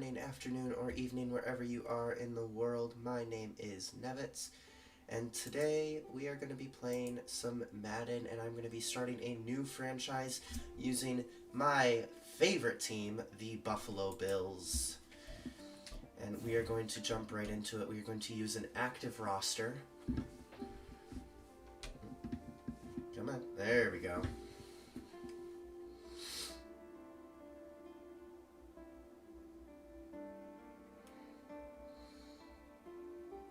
morning, afternoon, or evening, wherever you are in the world. My name is Nevitz, and today we are going to be playing some Madden, and I'm going to be starting a new franchise using my favorite team, the Buffalo Bills. And we are going to jump right into it. We are going to use an active roster. Come on, there we go.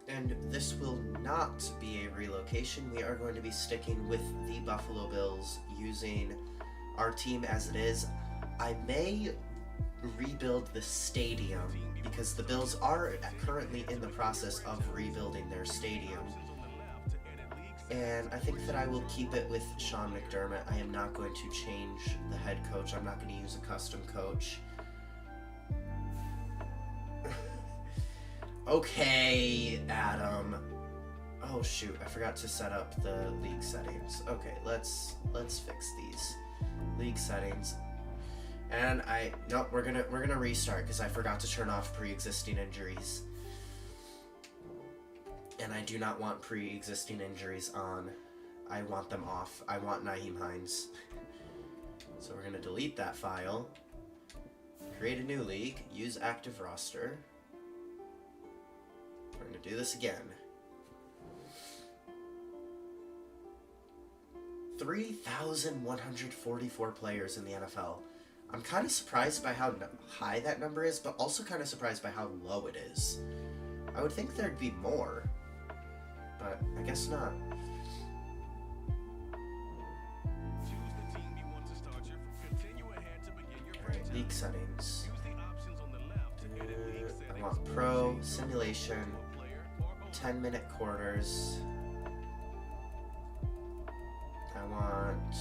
And this will not be a relocation. We are going to be sticking with the Buffalo Bills, using our team as it is. I may rebuild the stadium because the Bills are currently in the process of rebuilding their stadium. And I think that I will keep it with Sean McDermott. I am not going to change the head coach. I'm not going to use a custom coach. Okay, Adam. Oh shoot, I forgot to set up the league settings. Okay, let's fix these league settings. And nope, we're gonna restart because I forgot to turn off pre-existing injuries. And I do not want pre-existing injuries on. I want them off. I want Nyheim Hines. So we're gonna delete that file. Create a new league. Use active roster. We're going to do this again. 3,144 players in the NFL. I'm kind of surprised by how high that number is, but also kind of surprised by how low it is. I would think there'd be more, but I guess not. Alright, league settings. I want pro, simulation, 10-minute quarters. I want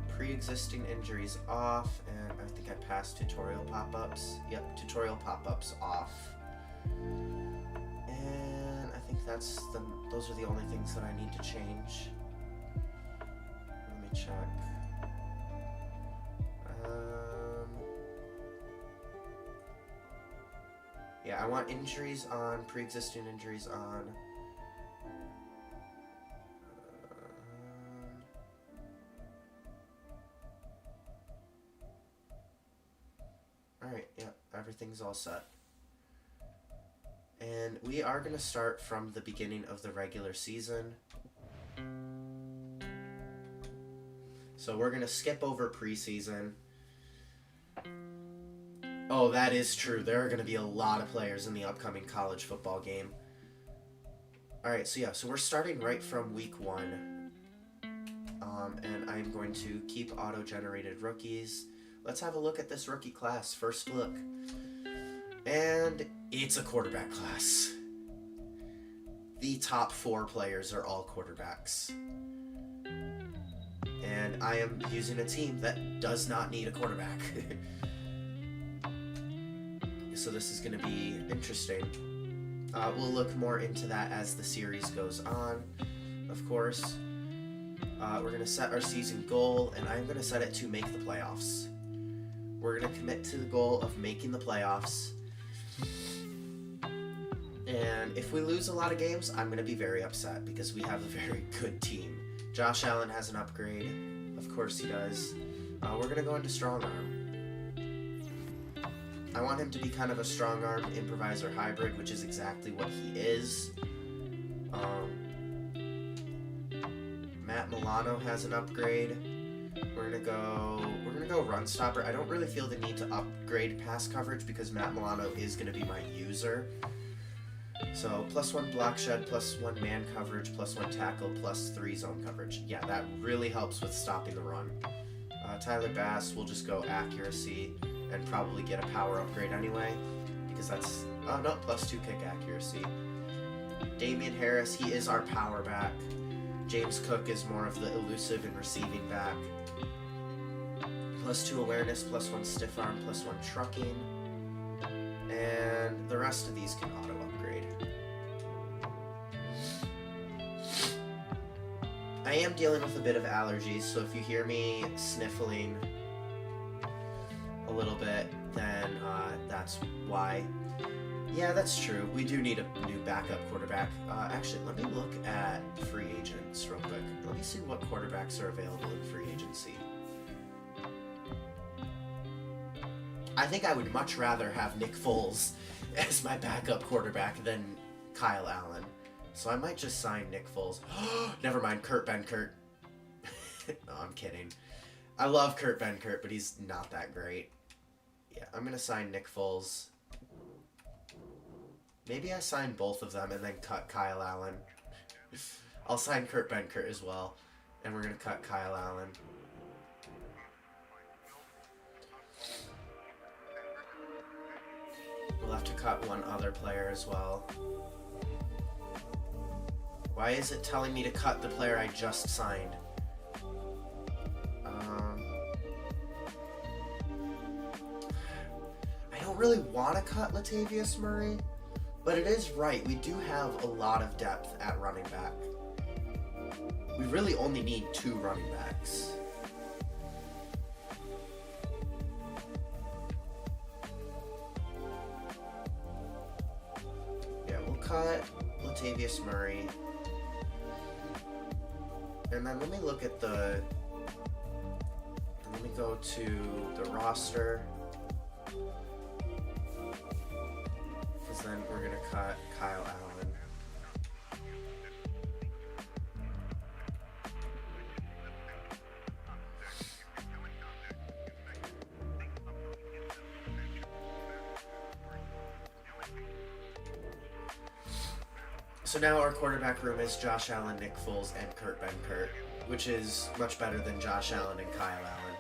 pre-existing injuries off, and I think I passed tutorial pop-ups. Yep, tutorial pop-ups off. And I think those are the only things that I need to change. Let me check. Yeah, I want injuries on, pre-existing injuries on. Alright, yeah, everything's all set. And we are going to start from the beginning of the regular season. So we're going to skip over preseason. Oh, that is true. There are going to be a lot of players in the upcoming college football game. Alright, so yeah, so we're starting right from week 1. And I'm going to keep auto-generated rookies. Let's have a look at this rookie class. First look. And it's a quarterback class. The top 4 players are all quarterbacks. And I am using a team that does not need a quarterback. So this is going to be interesting. We'll look more into that as the series goes on, of course. We're going to set our season goal, and I'm going to set it to make the playoffs. We're going to commit to the goal of making the playoffs. And if we lose a lot of games, I'm going to be very upset because we have a very good team. Josh Allen has an upgrade. Of course he does. We're going to go into strong arm. I want him to be kind of a strong arm improviser hybrid, which is exactly what he is. Matt Milano has an upgrade. We're gonna go run stopper. I don't really feel the need to upgrade pass coverage because Matt Milano is gonna be my user. So +1 block shed, +1 man coverage, +1 tackle, +3 zone coverage. Yeah, that really helps with stopping the run. Tyler Bass will just go accuracy and probably get a power upgrade anyway, because that's, oh no, +2 kick accuracy. Damian Harris, he is our power back. James Cook is more of the elusive and receiving back. +2 awareness, +1 stiff arm, +1 trucking. And the rest of these can auto upgrade. I am dealing with a bit of allergies, so if you hear me sniffling, little bit, then that's why. Yeah, that's true. We do need a new backup quarterback. Actually, let me look at free agents real quick. Let me see what quarterbacks are available in free agency. I think I would much rather have Nick Foles as my backup quarterback than Kyle Allen. So I might just sign Nick Foles. Never mind, Kurt Benkert. No, I'm kidding. I love Kurt Benkert, but he's not that great. Yeah, I'm going to sign Nick Foles. Maybe I sign both of them and then cut Kyle Allen. I'll sign Kurt Benkert as well. And we're going to cut Kyle Allen. We'll have to cut one other player as well. Why is it telling me to cut the player I just signed? I don't really want to cut Latavius Murray, but it is right. We do have a lot of depth at running back. We really only need 2 running backs. Yeah, we'll cut Latavius Murray. And then let me look at let me go to the roster. Because then we're going to cut Kyle Allen. So now our quarterback room is Josh Allen, Nick Foles, and Kurt Benkert, which is much better than Josh Allen and Kyle Allen.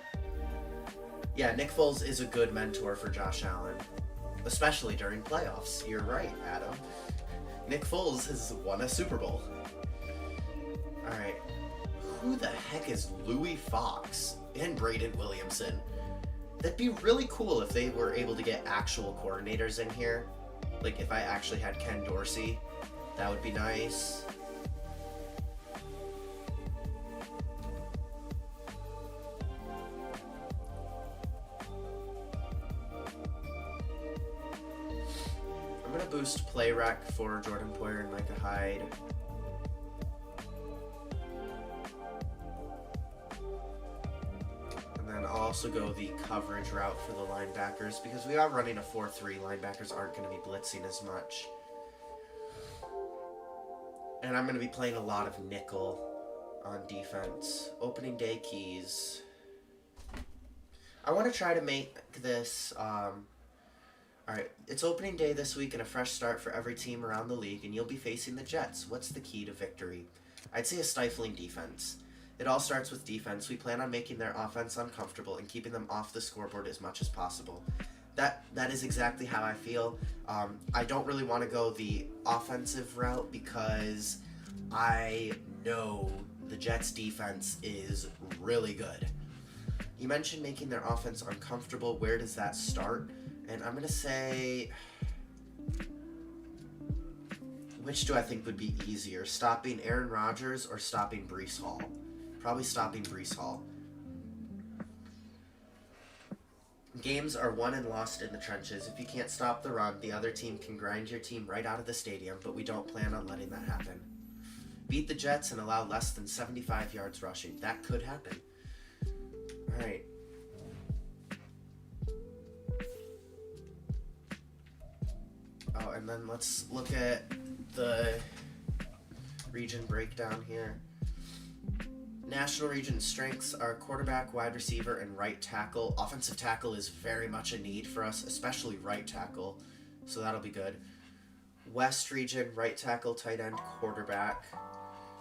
Yeah, Nick Foles is a good mentor for Josh Allen, especially during playoffs. You're right, Adam. Nick Foles has won a Super Bowl. Alright, who the heck is Louis Fox and Braden Williamson? That'd be really cool if they were able to get actual coordinators in here. Like if I actually had Ken Dorsey. That would be nice. I'm going to boost play rec for Jordan Poyer and Micah Hyde. And then I'll also go the coverage route for the linebackers because we are running a 4-3. Linebackers aren't going to be blitzing as much. And I'm going to be playing a lot of nickel on defense. Opening day keys. I want to try to make this... Alright, it's opening day this week and a fresh start for every team around the league, and you'll be facing the Jets. What's the key to victory? I'd say a stifling defense. It all starts with defense. We plan on making their offense uncomfortable and keeping them off the scoreboard as much as possible. That is exactly how I feel. I don't really want to go the offensive route because I know the Jets' defense is really good. You mentioned making their offense uncomfortable. Where does that start? And I'm going to say... Which do I think would be easier? Stopping Aaron Rodgers or stopping Breece Hall? Probably stopping Breece Hall. Games are won and lost in the trenches. If you can't stop the run, the other team can grind your team right out of the stadium, but we don't plan on letting that happen. Beat the Jets and allow less than 75 yards rushing. That could happen. Alright. Oh, and then let's look at the region breakdown here. National region strengths are quarterback, wide receiver, and right tackle. Offensive tackle is very much a need for us, especially right tackle, so that'll be good. West region, right tackle, tight end, quarterback.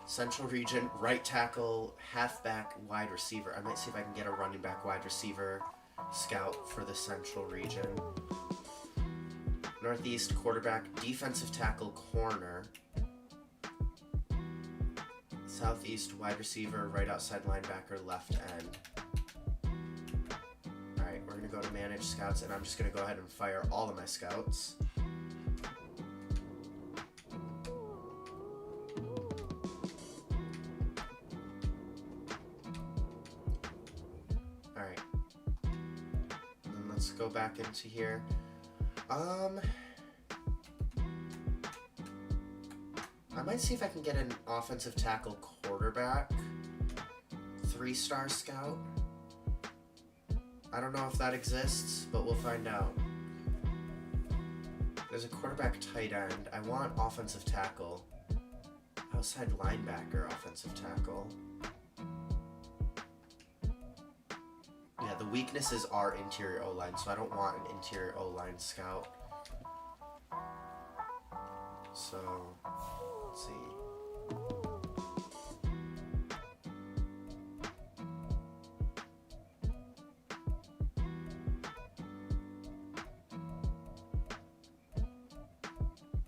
Central region, right tackle, halfback, wide receiver. I might see if I can get a running back, wide receiver scout for the central region. Northeast, quarterback, defensive tackle, corner. Southeast, wide receiver, right outside linebacker, left end. Alright, we're going to go to manage scouts, and I'm just going to go ahead and fire all of my scouts. Alright. And let's go back into here. I might see if I can get an offensive tackle quarterback. 3-star scout. I don't know if that exists, but we'll find out. There's a quarterback tight end. I want offensive tackle. Outside linebacker, offensive tackle. Yeah, the weaknesses are interior O-line, so I don't want an interior O-line scout. So, let's see.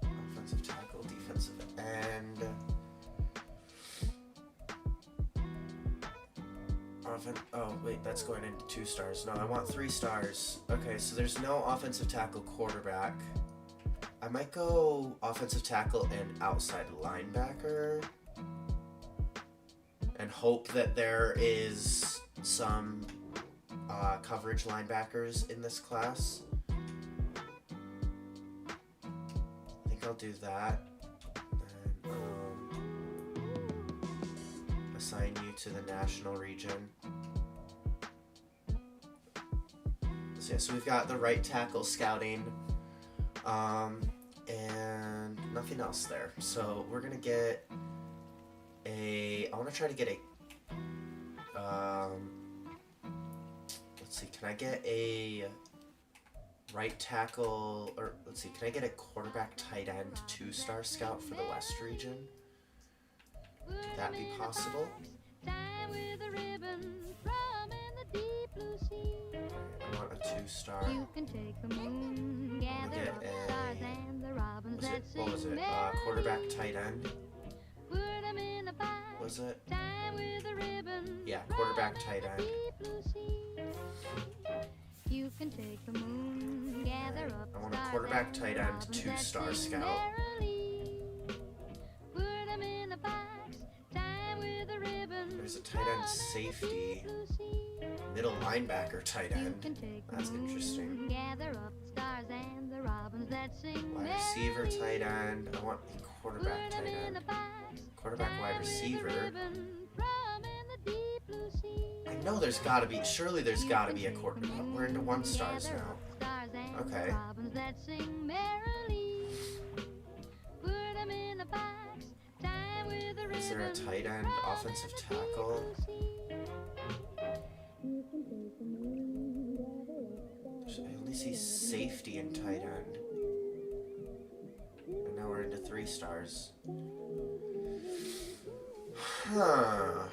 Offensive tackle, defensive end. Oh, wait, that's going into 2 stars. No, I want 3 stars. Okay, so there's no offensive tackle quarterback. I might go offensive tackle and outside linebacker. And hope that there is some coverage linebackers in this class. I think I'll do that. And, assign you to the national region. So, yeah, so we've got the right tackle scouting, and nothing else there. So we're gonna get I want to try to get a, let's see, can I get a right tackle, or let's see, can I get a quarterback tight end 2-star scout for the West region? Would that be possible? I want a 2-star. What was it? Quarterback tight end? Was it? Yeah, quarterback tight end. I want a quarterback tight end 2-star scout. There's a tight end safety. Middle linebacker tight end. That's interesting. Wide receiver tight end. I want a quarterback tight end. Quarterback wide receiver. I know there's gotta be, surely there's gotta be a quarterback. We're into 1 stars now. Okay. Is there a tight end offensive tackle? I only see safety and tight end. And now we're into 3 stars. Huh.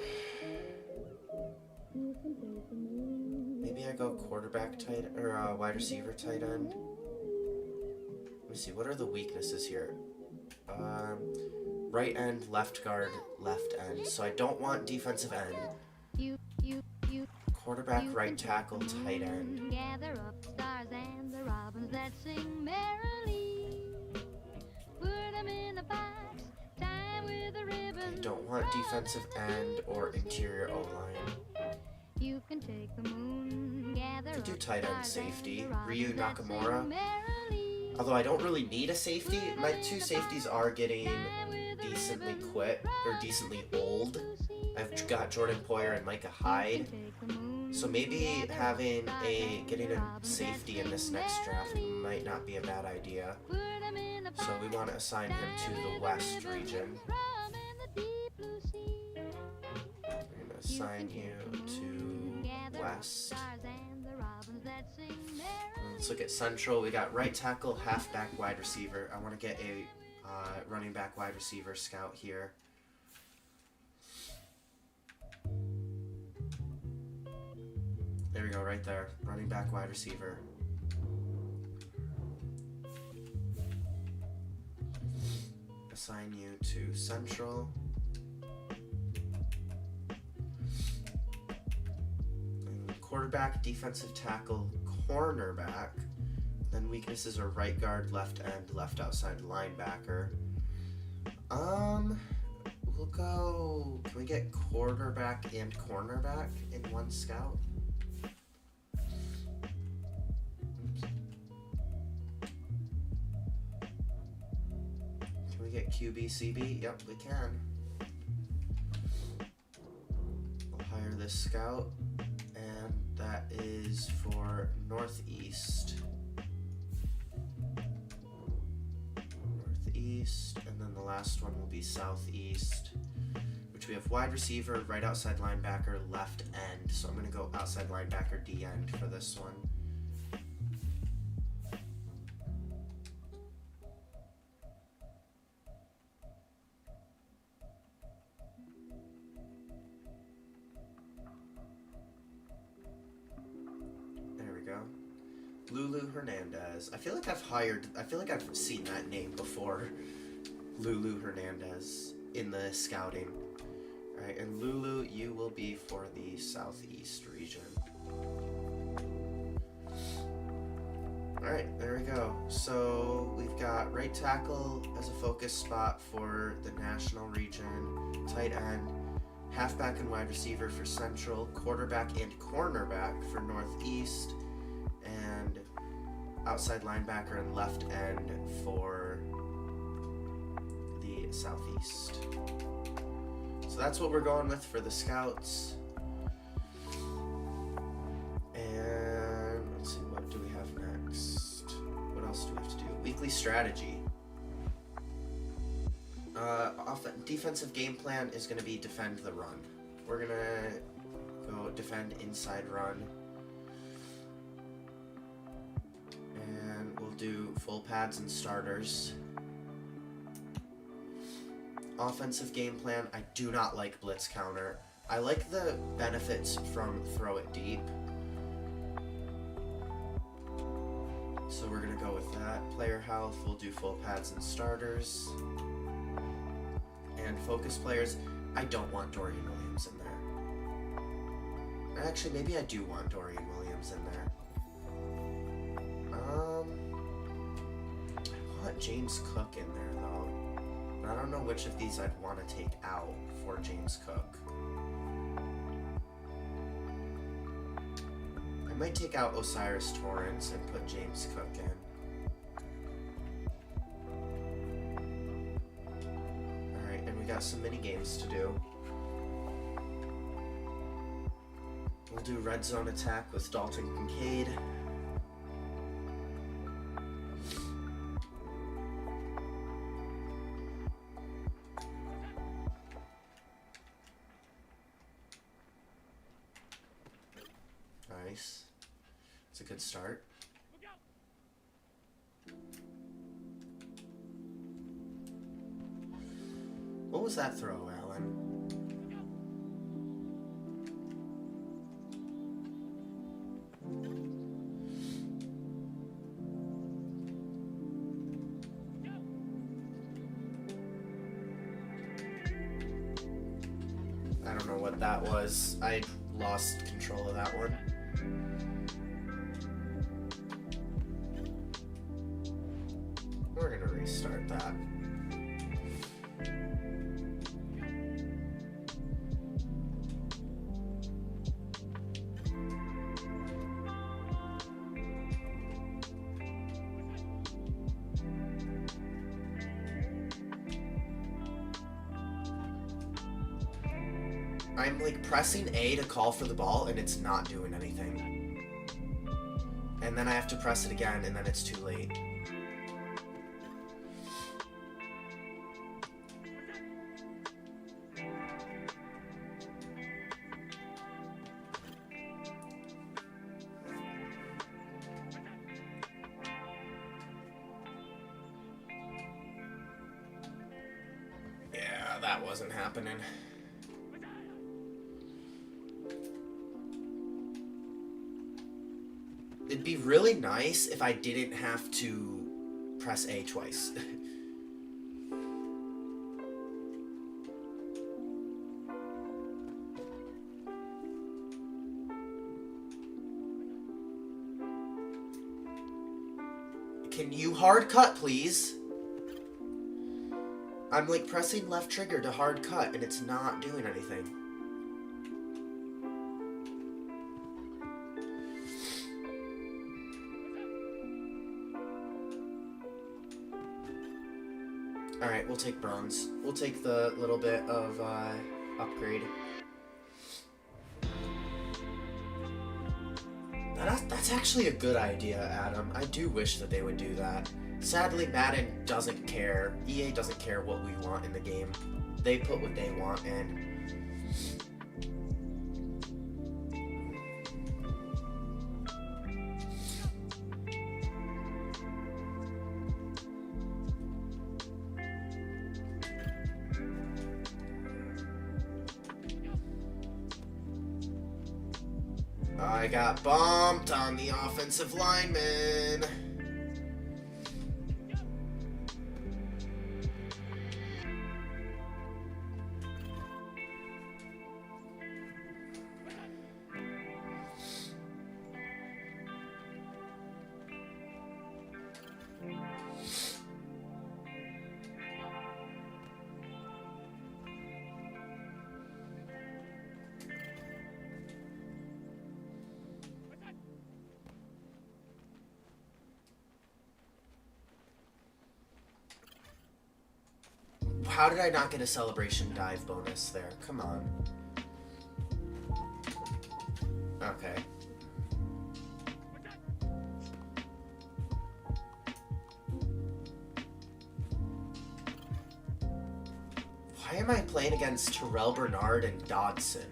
Maybe I go quarterback tight, or wide receiver tight end. Let me see, what are the weaknesses here? Right end, left guard, left end. So I don't want defensive end. Quarterback, right tackle, tight end. I don't want defensive end or interior O-line. Could do tight end safety. Ryu Nakamura. Although I don't really need a safety. My 2 safeties are getting decently decently old. I've got Jordan Poyer and Micah Hyde. So maybe getting a safety in this next draft might not be a bad idea. So we want to assign him to the West region. We're going to assign you to West. Let's look at Central. We got right tackle, halfback, wide receiver. I want to get a running back, wide receiver scout here. There we go, right there. Running back, wide receiver. Assign you to Central. And quarterback, defensive tackle, cornerback. Then weaknesses are right guard, left end, left outside linebacker. We'll go. Can we get quarterback and cornerback in 1 scout? QB, CB? Yep, we can. We'll hire this scout, and that is for northeast. Northeast, and then the last one will be southeast, which we have wide receiver, right outside linebacker, left end. So I'm going to go outside linebacker, D end for this one. Lulu Hernandez. I feel like I've seen that name before. Lulu Hernandez in the scouting. Alright, and Lulu, you will be for the southeast region. Alright, there we go. So we've got right tackle as a focus spot for the national region, tight end, halfback and wide receiver for central, quarterback and cornerback for northeast, and outside linebacker and left end for the southeast. So that's what we're going with for the scouts. And let's see, what do we have next? What else do we have to do? Weekly strategy. Defensive game plan is going to be defend the run. We're going to go defend inside run. We'll do full pads and starters. Offensive game plan, I do not like blitz counter. I like the benefits from throw it deep. So we're going to go with that. Player health, we'll do full pads and starters. And focus players, I don't want Dorian Williams in there. Actually, maybe I do want Dorian Williams in there. I want James Cook in there though, but I don't know which of these I'd want to take out for James Cook. I might take out Osiris Torrance and put James Cook in. Alright, and we got some mini games to do. We'll do red zone attack with Dalton Kincaid. Nice. It's a good start. What was that throw, Alan? I don't know what that was. I lost control of that one. We're gonna restart that. I'm like pressing A to call for the ball and it's not doing anything. And then I have to press it again and then it's too late. Yeah, that wasn't happening. It'd be really nice if I didn't have to press A twice. Can you hard cut, please? I'm like pressing left trigger to hard cut and it's not doing anything. Alright, Alright, we'll take bronze. We'll take the little bit of upgrade. That's actually a good idea, Adam. I do wish that they would do that. Sadly, Madden doesn't care. EA doesn't care what we want in the game. They put what they want in. I got bumped on the offensive lineman. How did I not get a celebration dive bonus there? Come on. Okay. Why am I playing against Terrell Bernard and Dodson?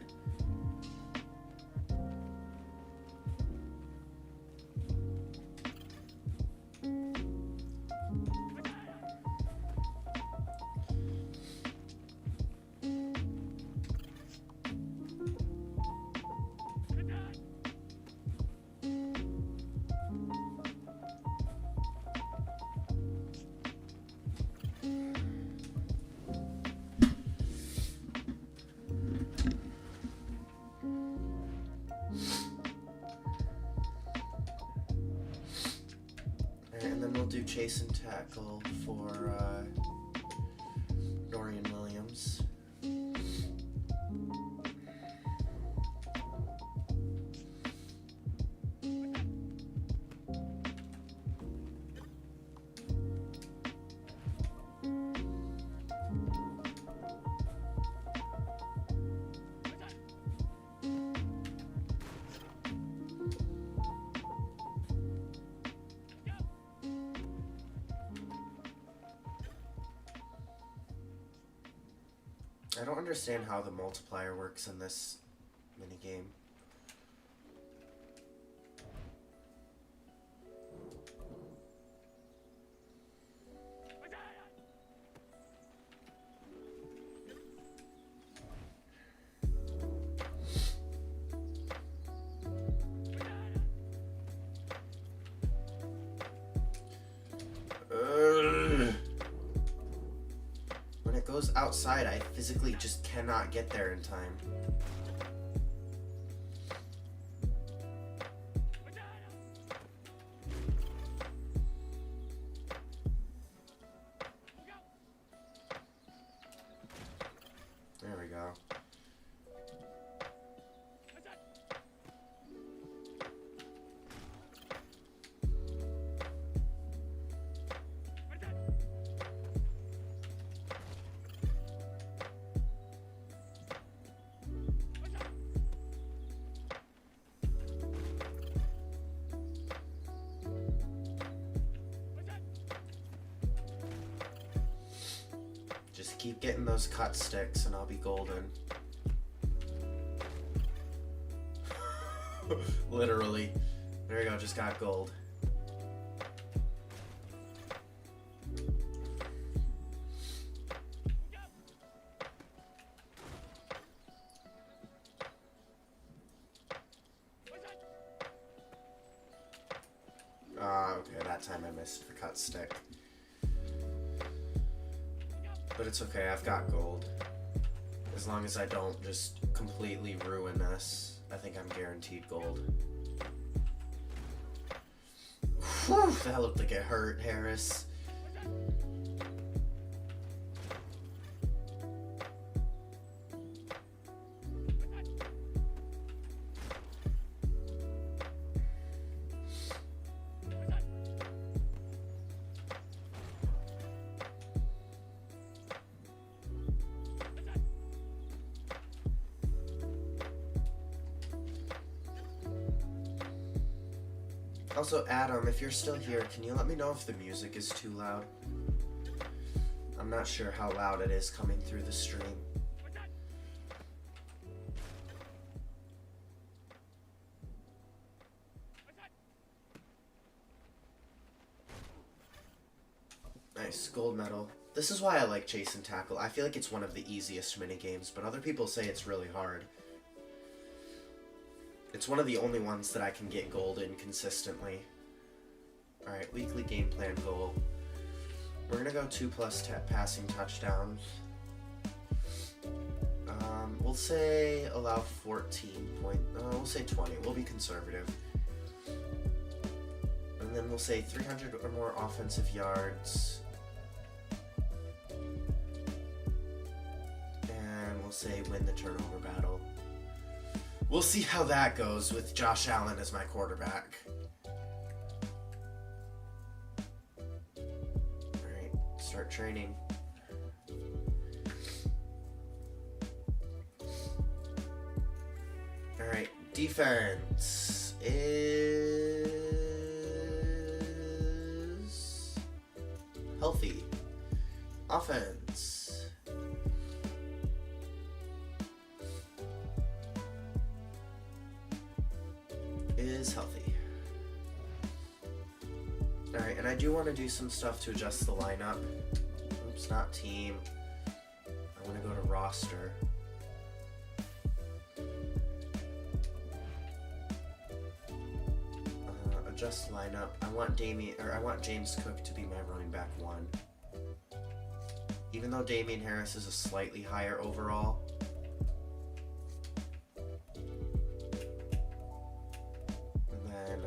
And then we'll do chase and tackle for Dorian Williams. I don't understand how the multiplier works in this minigame. Goes outside, I physically just cannot get there in time. There we go. Just keep getting those cut sticks and I'll be golden. Literally. There you go, just got gold. Okay, that time I missed the cut stick. But it's okay, I've got gold. As long as I don't just completely ruin this, I think I'm guaranteed gold. Whew, that looked like it hurt, Harris. Also, Adam, if you're still here, can you let me know if the music is too loud? I'm not sure how loud it is coming through the stream. Nice, gold medal. This is why I like Chase and Tackle. I feel like it's one of the easiest minigames, but other people say it's really hard. It's one of the only ones that I can get gold in consistently. Alright, weekly game plan goal. We're gonna go 2+ passing touchdowns. We'll say allow 14 we'll say 20. We'll be conservative. And then we'll say 300 or more offensive yards. And we'll say win the turnover battle. We'll see how that goes with Josh Allen as my quarterback. Alright, start training. Alright, defense is healthy. Offense is healthy. Alright, and I do want to do some stuff to adjust the lineup. Oops, not team. I want to go to roster. Adjust lineup. I want James Cook to be my running back 1. Even though Damian Harris is a slightly higher overall. And then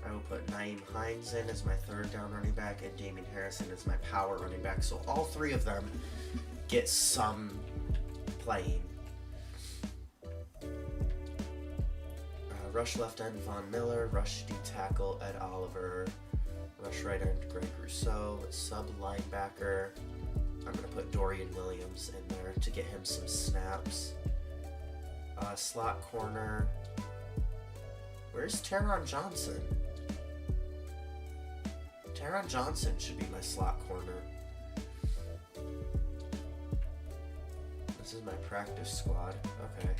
I will put Naeem Hines in as my 3rd down running back and Damian Harris in as my power running back. So all 3 of them get some playing. Rush left end, Von Miller. Rush D tackle, Ed Oliver. Rush right end, Greg Rousseau. Sub linebacker, I'm going to put Dorian Williams in there to get him some snaps. Slot corner. Where's Taron Johnson? Taron Johnson should be my slot corner. This is my practice squad. Okay.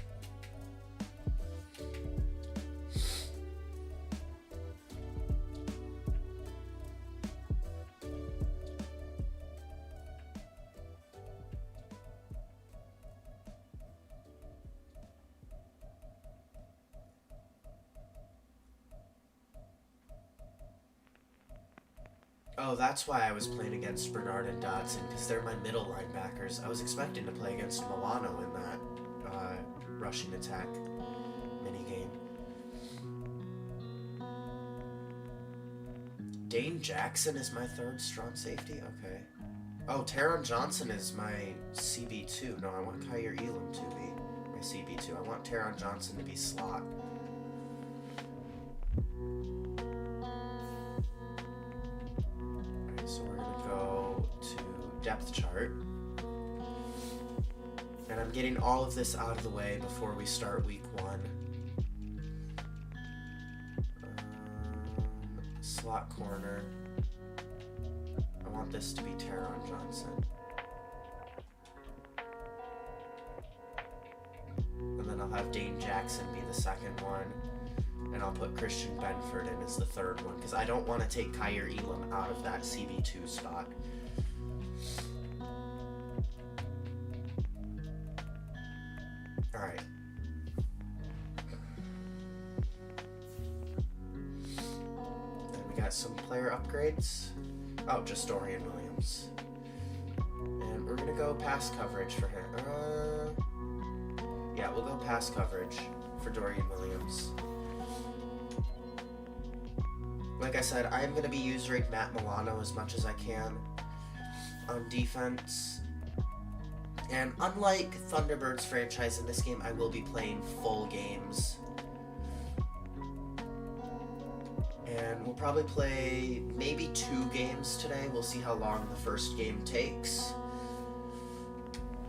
Oh, that's why I was playing against Bernard and Dodson, because they're my middle linebackers. I was expecting to play against Milano in that rushing attack minigame. Dane Jackson is my 3rd strong safety? Okay. Oh, Taron Johnson is my CB2. No, I want Kyer Elam to be my CB2. I want Taron Johnson to be slot. So we're going to go to depth chart. And I'm getting all of this out of the way before we start week 1. Slot corner. I want this to be Taron Johnson. And then I'll have Dane Jackson be the 2nd one. And I'll put Christian Benford in as the 3rd one, because I don't want to take Kyer Elam out of that CB2 spot. Alright. Then we got some player upgrades. Oh, just Dorian Williams. And we're going to go pass coverage for him. Yeah, we'll go pass coverage for Dorian Williams. Like I said, I am going to be using Matt Milano as much as I can on defense. And unlike Thunderbirds franchise in this game, I will be playing full games. And we'll probably play maybe 2 games today. We'll see how long the first game takes.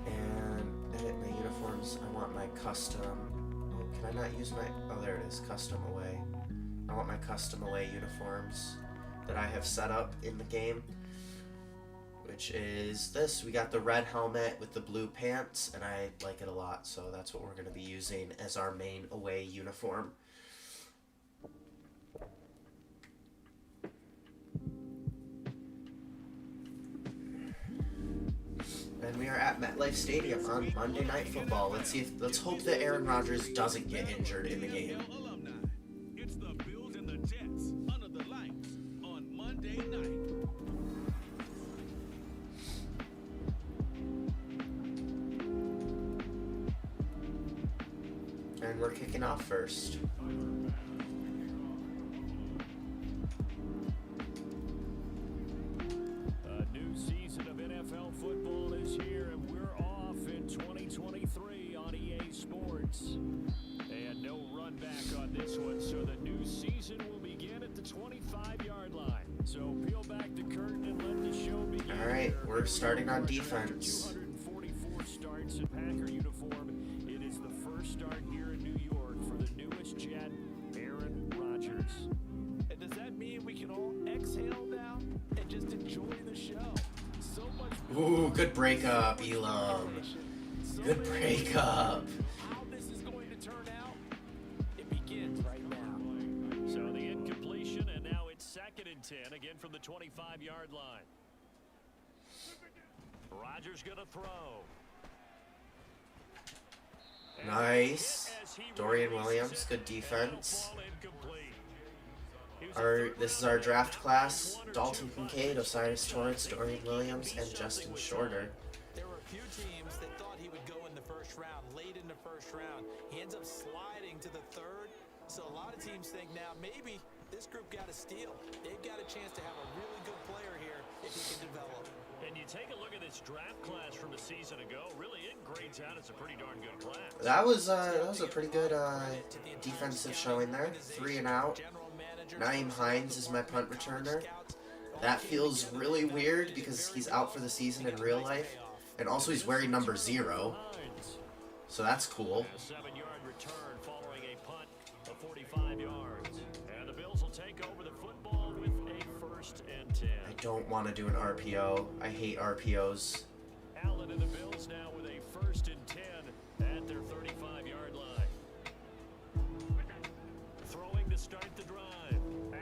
And edit my uniforms. I want my custom. Oh, can I not use my... Oh, there it is. Custom away. I want my custom away uniforms that I have set up in the game, which is this. We got the red helmet with the blue pants, and I like it a lot, so that's what we're going to be using as our main away uniform. And we are at MetLife Stadium on Monday Night Football. Let's hope that Aaron Rodgers doesn't get injured in the game. It's the Bills and the Jets under the lights on Monday night. And we're kicking off first. A new season of NFL football is here, and we're off in 2023 on EA Sports. And no run back on this one, so the new season will begin at the 25-yard line. So peel back the curtain and let the show begin. All right, we're starting on defense. 244 starts in Packer uniform. It is the first start here in New York for the newest Jet, Aaron Rodgers. And does that mean we can all exhale now and just enjoy the show? So much. Ooh, good breakup, Elam. Good breakup. How this is going to turn out, it begins right now. So the incompletion, and now it's 2nd and 10, again from the 25-yard line. Rodgers gonna throw. Nice. Dorian Williams, good defense. This is our draft class. Dalton Kincaid, Osiris Torrance, Dorian Williams, and Justin Shorter. There were a few teams that thought he would go in the first round, late in the first round. He ends up sliding to the 3rd. So a lot of teams think now maybe this group got a steal. They've got a chance to have a really good player here if he can develop. And you take a look at this draft class from a season ago, really it grades out as a pretty darn good class. That was a pretty good defensive showing there. 3 and out. Naeem Hines is my punt returner. That feels really weird because he's out for the season in real life. And also he's wearing number 0. So that's cool. A 7-yard return following a punt of 45 yards. And the Bills will take over the football with a 1st and 10. I don't want to do an RPO. I hate RPOs. Allen and the Bills now with a 1st and 10 at their 35-yard line. Throwing to start the drive.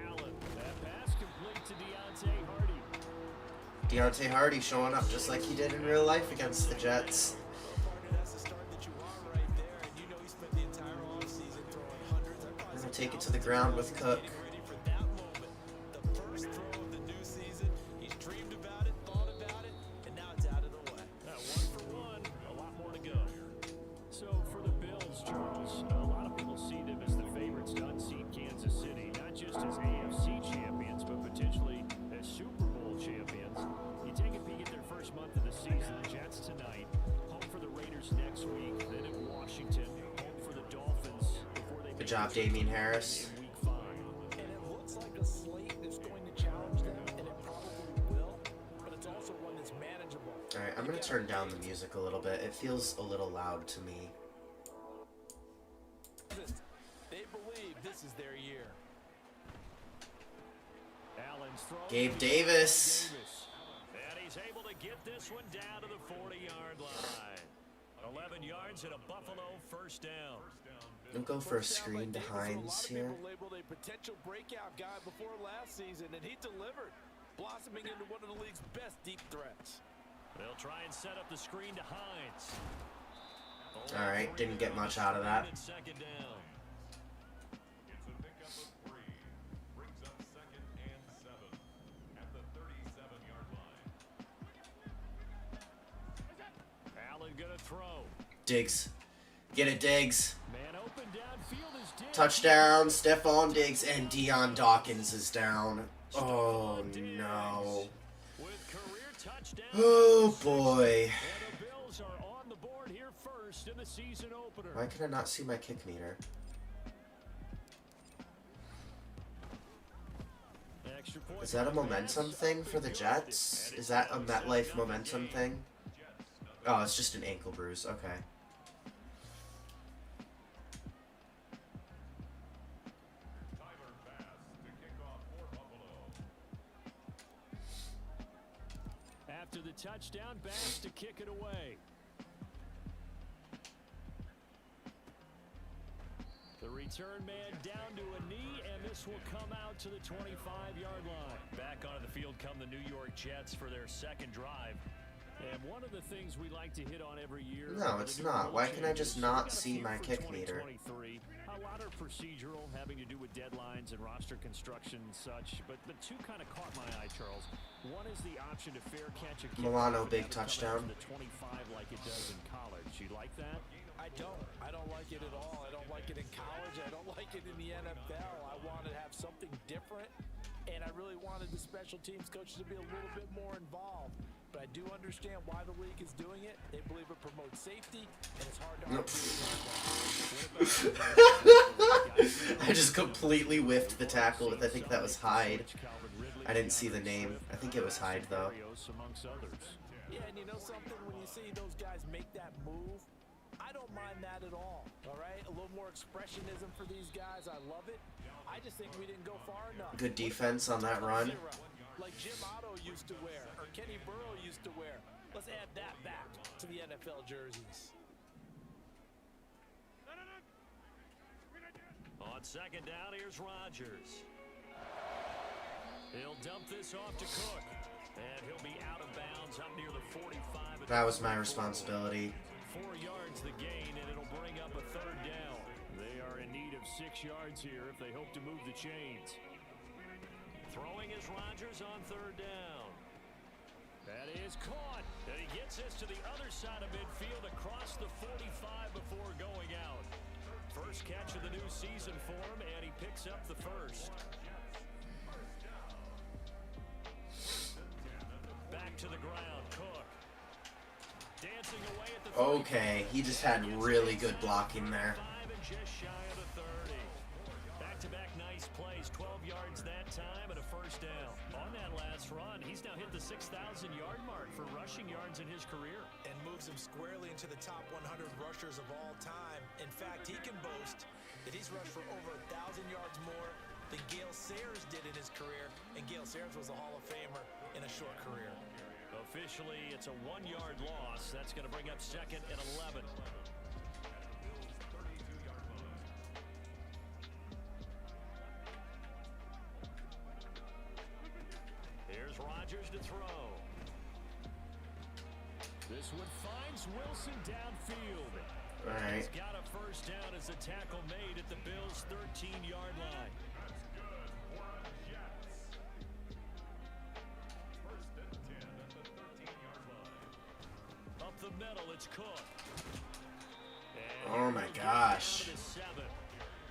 Allen, that pass complete to Deontay Hardy. Deontay Hardy showing up just like he did in real life against the Jets. That's the start that you want right there. And you know he spent the entire offseason throwing hundreds. I'm going to take it to the ground with Cook. Ready for that moment. The first throw of the new season. He's dreamed about it, thought about it, and now it's out of the way. 1 for 1, a lot more to go. So for the Bills, Charles, a lot of people see them as the favorites to unseat Kansas City, not just as AFC champions, but potentially as Super Bowl champions. You take a peek at their first month of the season, the Jets tonight, home for the Raiders next week, then at Washington, home for the Dolphins before they Good job, Damian Harris. in week 5. And it looks like a slate that's going to challenge them, and it probably will, but it's also one that's manageable. Alright, I'm going to turn down the music a little bit. It feels a little loud to me. They believe this is their year. Allen's throw. Gabe Davis. And he's able to get this one down to the 40-yard line. 11 yards and a Buffalo 1st down. We'll go for a screen to Hines here. People labeled a potential breakout guy before last season, and he delivered, blossoming into one of the league's best deep threats. They'll try and set up the screen to Hines. Alright, didn't get much out of that. 2nd down. It's a pickup of 3. Brings up 2nd and 7 at the 37-yard line. Allen gonna throw. Diggs. Get it, Diggs. Man open downfield is Diggs. Touchdown, Stephon Diggs, and Deion Dawkins is down. Oh, no. With career touchdown. Oh, boy. And the Bills are on the board here first in the season opener. Why can I not see my kick meter? Extra point Is that a momentum thing for the Jets? Is that a MetLife momentum thing? Oh, it's just an ankle bruise. Okay. Tyler Bass after the touchdown, Bass to kick it away. The return man down to a knee, and this will come out to the 25-yard line. Back onto the field come the New York Jets for their second drive. And one of the things we like to hit on every year... No, it's not. Why can I just not see my kick meter? A lot are procedural, having to do with deadlines and roster construction and such, but two kind of caught my eye, Charles. One is the option to fair catch a kick. Milano, big touchdown. The 25 like it does in college. You like that? I don't like it at all. I don't like it in college. I don't like it in the NFL. I want to have something different, and I really wanted the special teams coaches to be a little bit more involved. But I do understand why the league is doing it. They believe it promotes safety, and it's hard to I just completely whiffed the tackle. I think that was Hyde. I didn't see the name. I think it was Hyde, though. Yeah, and you know something? When you see those guys make that move, I don't mind that at all right? A little more expressionism for these guys. I love it. I just think we didn't go far enough. Good defense on that run. Like Jim Otto used to wear, or Kenny Burrow used to wear. Let's add that back to the NFL jerseys. On second down, here's Rodgers. He'll dump this off to Cook, and he'll be out of bounds up near the 45. That was my responsibility. 4 yards the gain, and it'll bring up a third down. They are in need of 6 yards here if they hope to move the chains. Throwing is Rodgers on third down. That is caught, and he gets this to the other side of midfield across the 45 before going out. First catch of the new season for him, and he picks up the first. Back to the ground, Cook. Dancing away at the Okay, he just had really good blocking there. Just shy of the 30. Back-to-back nice plays, 12 yards that time and a first down. On that last run, he's now hit the 6,000-yard mark for rushing yards in his career. And moves him squarely into the top 100 rushers of all time. In fact, he can boast that he's rushed for over 1,000 yards more than Gale Sayers did in his career. And Gale Sayers was a Hall of Famer in a short career. Officially, it's a 1-yard loss. That's going to bring up second and 11. Here's Rodgers to throw. This one finds Wilson downfield. All right. He's got a first down as the tackle made at the Bills' 13-yard line. Up the middle, it's Cook. And Oh my gosh.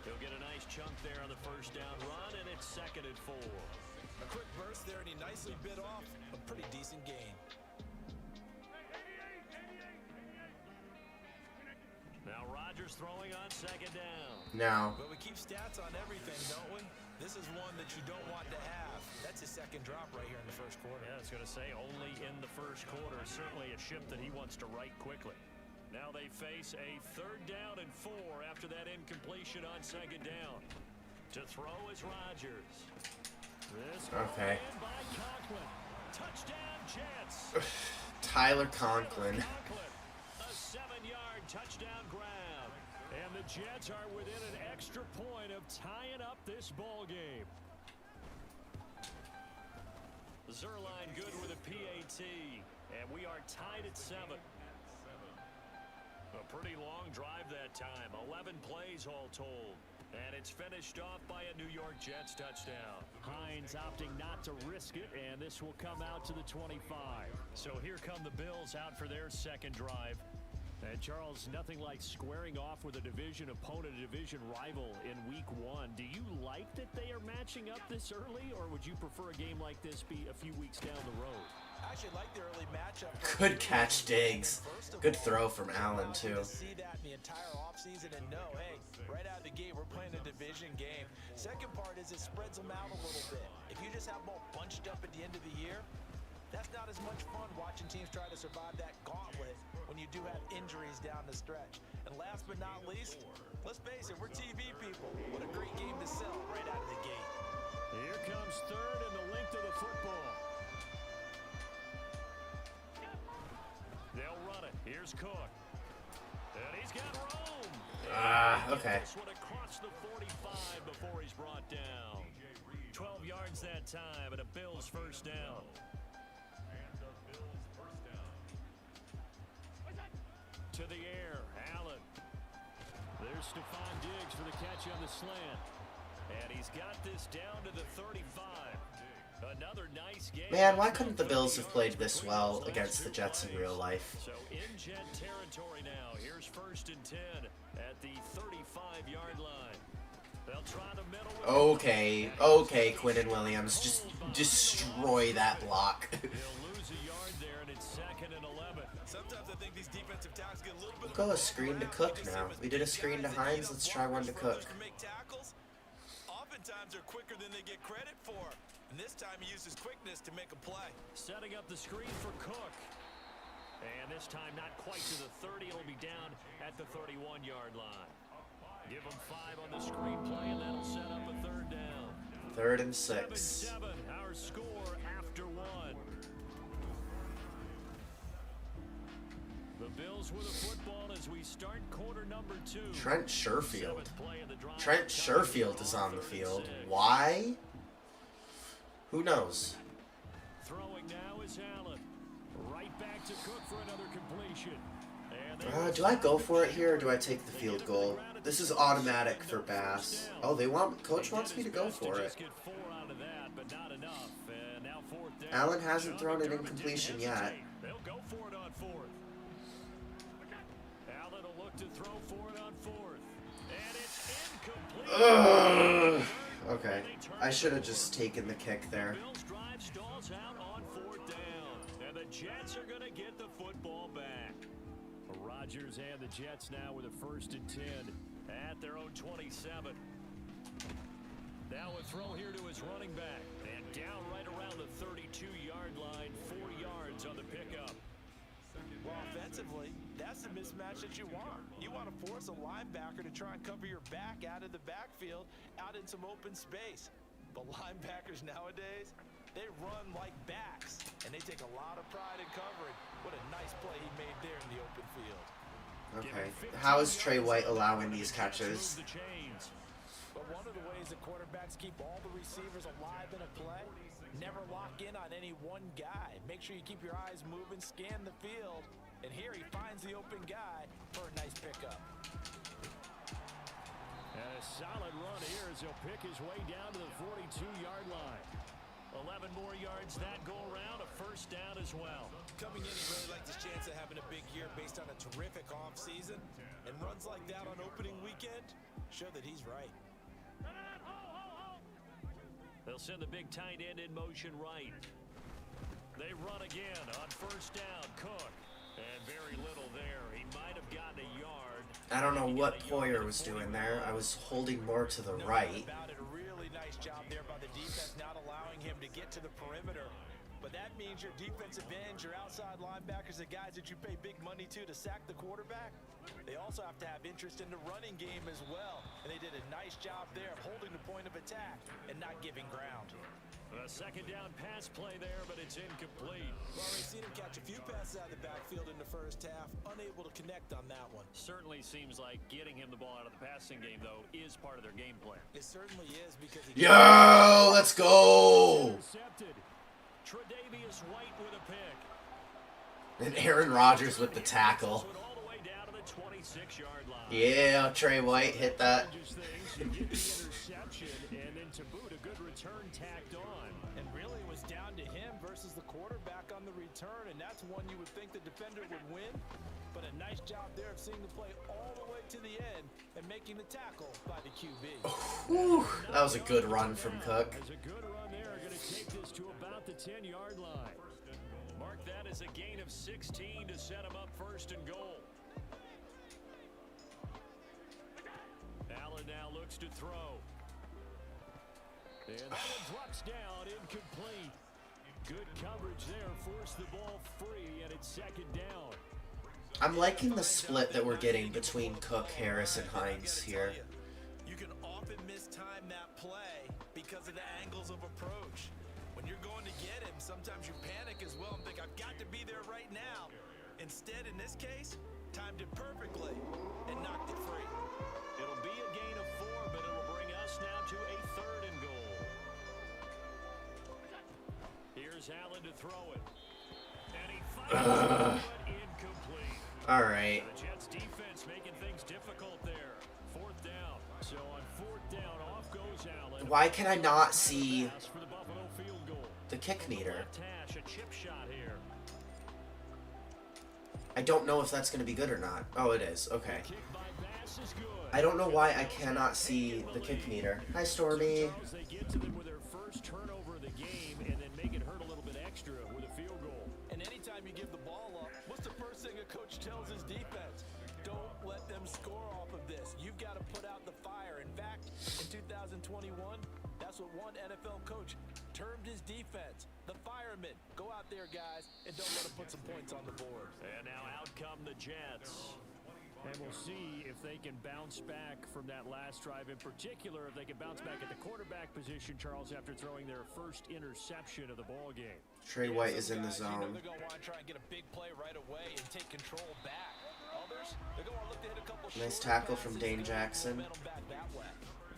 He'll get a nice chunk there on the first down run, and it's second and 4. A quick burst there, and he nicely bit off a pretty decent gain. Now Rodgers throwing on second down. Now. But we keep stats on everything, don't we? This is one that you don't want to have. That's his second drop right here in the first quarter. Yeah, I was going to say only in the first quarter. Certainly a ship that he wants to right quickly. Now they face a third down and 4 after that incompletion on second down. To throw is Rodgers. This Okay. by Conklin. Touchdown Jets. Tyler Conklin. A 7-yard touchdown grab. And the Jets are within an extra point of tying up this ball game. Zerline good with a PAT. And we are tied at 7. A pretty long drive that time. 11 plays all told. And it's finished off by a New York Jets touchdown. Hines opting not to risk it, and this will come out to the 25. So here come the Bills out for their second drive. And Charles, nothing like squaring off with a division opponent, a division rival in week 1. Do you like that they are matching up this early, or would you prefer a game like this be a few weeks down the road? I actually like the early matchup. Good catch, Diggs. Good throw from Allen, too. See that in the entire offseason and know, hey, right out of the gate, we're playing a division game. Second part is it spreads them out a little bit. If you just have them all bunched up at the end of the year, that's not as much fun watching teams try to survive that gauntlet when you do have injuries down the stretch. And last but not least, let's face it, we're TV people. What a great game to sell right out of the gate. Here comes third and the length of the football. Here's Cook. And he's got room. Okay. This one across the 45 before he's brought down. 12 yards that time, and a Bills first down. And the Bills first down. To the air, Allen. There's Stephon Diggs for the catch on the slant. And he's got this down to the 35. Another nice game. Man, why couldn't the Bills have played this well against the Jets in real life? So in Jet territory now. Here's 1st and 10 at the 35-yard line. They'll try the middle. Okay, Quinnen Williams, just destroy that block. They'll lose a yard there, and it's 2nd and 11. Sometimes I think these defensive tackles get a little bit. We'll go a screen to Cook now. We did a screen to Hines. Let's try one to Cook. Make tackles. Oftentimes they're quicker than they get credit for. And this time he uses quickness to make a play. Setting up the screen for Cook. And this time not quite to the 30. It'll be down at the 31-yard line. Give them 5 on the screenplay, and that'll set up a 3rd down. 3rd and 6. 7-7, our score after 1. The Bills with a football as we start quarter number 2. Trent Sherfield. 7th play of the drive. Trent Sherfield is on the field. Why? Who knows? Throwing now is Allen. Right back to Cook for another completion. Do I go for it here or do I take the field goal? This is automatic for Bass. Oh, Coach wants me to go for it. Allen hasn't thrown an incompletion yet. They'll go for it on 4th. Allen will look to throw for it on 4th. And it's incomplete. Okay, I should have just taken the kick there. Bills drive stalls out on 4th down. And the Jets are going to get the football back. Rodgers and the Jets now with a 1st and 10 at their own 27. Now a throw here to his running back. And down right around the 32-yard line, 4 yards on the pickup. Well, offensively, that's the mismatch that you want. You want to force a linebacker to try and cover your back out of the backfield, out in some open space. But linebackers nowadays, they run like backs, and they take a lot of pride in covering. What a nice play he made there in the open field. Okay, how is Trey White allowing these catches? But one of the ways that quarterbacks keep all the receivers alive in a play, never lock in on any one guy. Make sure you keep your eyes moving, scan the field, and here he finds the open guy for a nice pickup. And a solid run here as he'll pick his way down to the 42-yard line. 11 more yards that go around, a 1st down as well. Coming in, he really liked his chance of having a big year based on a terrific offseason. And runs like that on opening weekend show that he's right. They'll send the big tight end in motion right. They run again on 1st down. Cook. And very little there. He might have gotten a yard. I don't know what Poyer was doing there. I was holding more to the right. About it, a really nice job there by the defense, not allowing him to get to the perimeter. But that means your defensive ends, your outside linebackers, the guys that you pay big money to sack the quarterback, they also have to have interest in the running game as well. And they did a nice job there of holding the point of attack and not giving ground. A 2nd down pass play there, but it's incomplete. Well, we've seen him catch a few passes out of the backfield in the 1st half, unable to connect on that one. Certainly seems like getting him the ball out of the passing game, though, is part of their game plan. It certainly is because he Yo, let's go! Intercepted. Tre'Davious White with a pick. And Aaron Rodgers with the tackle. All the way down to the 26-yard line. Yeah, Trey White hit that. Changes things. You get the interception, and then to boot, a good return tacked on. And really it was down to him versus the quarterback on the return, and that's one you would think the defender would win. But a nice job there of seeing the play all the way to the end and making the tackle by the QB. Whew, that was a good run from Cook. As a good run there, going to take this to about the 10-yard line. Mark that as a gain of 16 to set him up 1st and goal. Allen now looks to throw. And that one drops down, incomplete. Good coverage there, forced the ball free, and it's 2nd down. I'm liking the split that we're getting between Cook, Harris, and Hines here. You can often mistime that play because of the angles of approach. When you're going to get him, sometimes you panic as well and think, I've got to be there right now. Instead, in this case, timed it perfectly and knocked it free. It'll be a gain of 4, but it'll bring us now to a 3rd and goal. Here's Allen to throw it. And he fires it, but incomplete. All right. The Jets defense making things difficult there. 4th down. So on 4th down, off goes Allen. Why can I not see Pass for the Buffalo field goal. the kick meter? Left hash, a chip shot here. I don't know if that's going to be good or not. Oh, it is. Okay. Kick by Bass is good. I don't know why I cannot see the kick meter. Hi, Stormy. Charles, they get to them with their first turnover of the game and then make it hurt a little bit extra with a field goal. And anytime you give the ball up, what's the first thing a coach tells his defense? Don't let them score off of this. You've got to put out the fire. In fact, in 2021, that's what one NFL coach termed his defense. The firemen. Go out there, guys, and don't let them put some points on the board. And now out come the Jets. And we'll see if they can bounce back from that last drive. In particular, if they can bounce back at the quarterback position, Charles, after throwing their first interception of the ball game. Trey White is in the Guys, you know zone. they're going to want to try and get a big play right away and take control back. Others, they're going to look to hit a couple Nice short tackle from passes Dane and get Jackson. momentum back that way.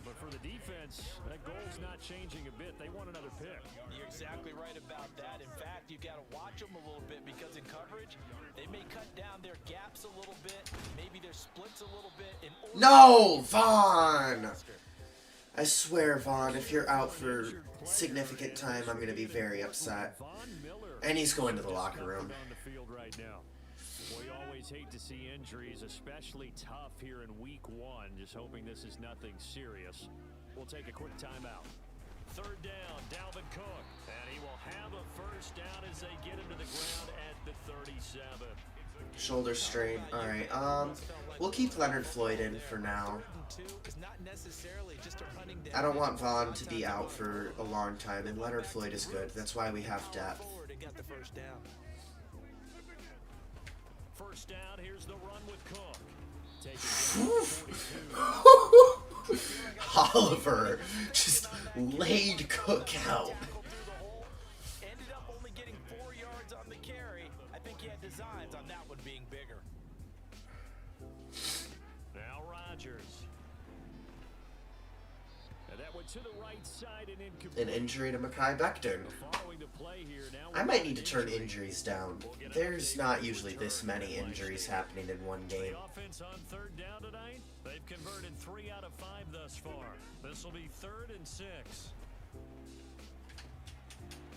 But for the defense, that goal's not changing a bit. They want another pick. You're exactly right about that. In fact, you've got to watch them a little bit because in coverage, they may cut down their gaps a little bit, maybe their splits a little bit. In order No, Vaughn! I swear, Vaughn, if you're out for significant time, I'm going to be very upset. Von Miller. And he's going to the locker room. On the field right now. We always hate to see injuries, especially tough here in week 1. Just hoping this is nothing serious. We'll take a quick timeout. 3rd down, Dalvin Cook. And he will have a first down as they get him to the ground at the 37. Shoulder strain. All right. We'll keep Leonard Floyd in for now. I don't want Vaughn to be out for a long time, and Leonard Floyd is good. That's why we have depth. First down, here's the run with Cook. Taking Oliver just laid Cook out. Ended up only getting 4 yards on the carry. I think he had designs on that one being bigger. Now Rodgers. And that went to the right side and incomplete. An injury to Mekhi Becton. Following the play here, now I might need to turn injuries down. There's not usually this many injuries happening in one game. The offense on 3rd down tonight, they've converted 3 out of 5 thus far. This will be 3rd and 6.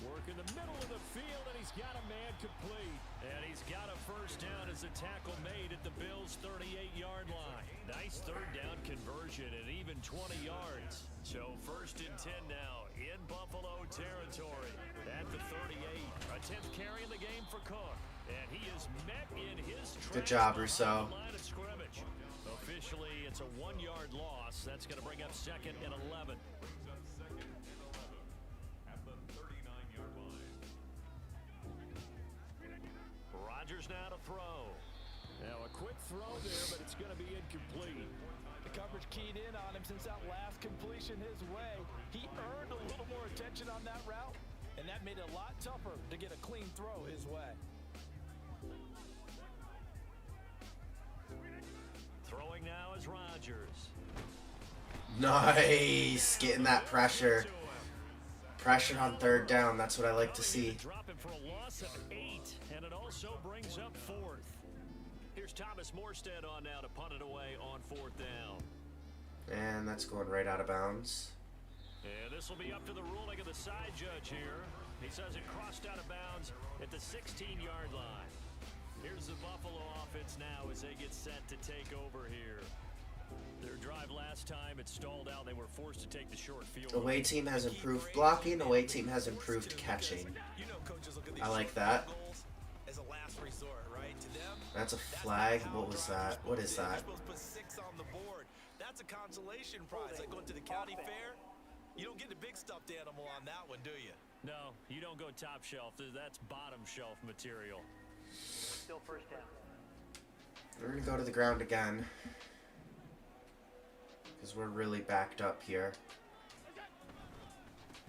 Work in the middle of the field, and he's got a man complete. And he's got a first down as a tackle made at the Bills' 38-yard line. Nice 3rd down conversion and even 20 yards. So 1st and 10 now in Buffalo territory at the 38. A 10th carry in the game for Cook. And he is met in his Good job, Rousseau. line of scrimmage. Officially, it's a 1-yard loss. That's going to bring up 2nd and 11. Brings up 2nd and 11 at the 39-yard line. Rodgers now to throw. Now a quick throw there, but it's going to be incomplete. The coverage keyed in on him since that last completion his way. He earned a little more attention on that route, and that made it a lot tougher to get a clean throw his way. Throwing now is Rodgers. Nice. Getting that pressure. Pressure on 3rd down. That's what I like to see. Drop him for a loss of 8, and it also brings up 4th. Here's Thomas Morstead on now to punt it away on 4th down. And that's going right out of bounds. And this will be up to the ruling of the side judge here. He says it crossed out of bounds at the 16-yard line. Here's the Buffalo offense now as they get set to take over here. Their drive last time, it stalled out. They were forced to take the short field. Away team has improved blocking. Away team has improved catching. You know, coaches look at I these like that. goals as a last resort, right? To them, That's a flag. What was that? What is that? you're supposed to put 6 on the board. That's a consolation prize. Like going to the county fair, you don't get the big stuffed animal on that one, do you? No, you don't go top shelf. That's bottom shelf material. Still first down. We're going to go to the ground again. Because we're really backed up here.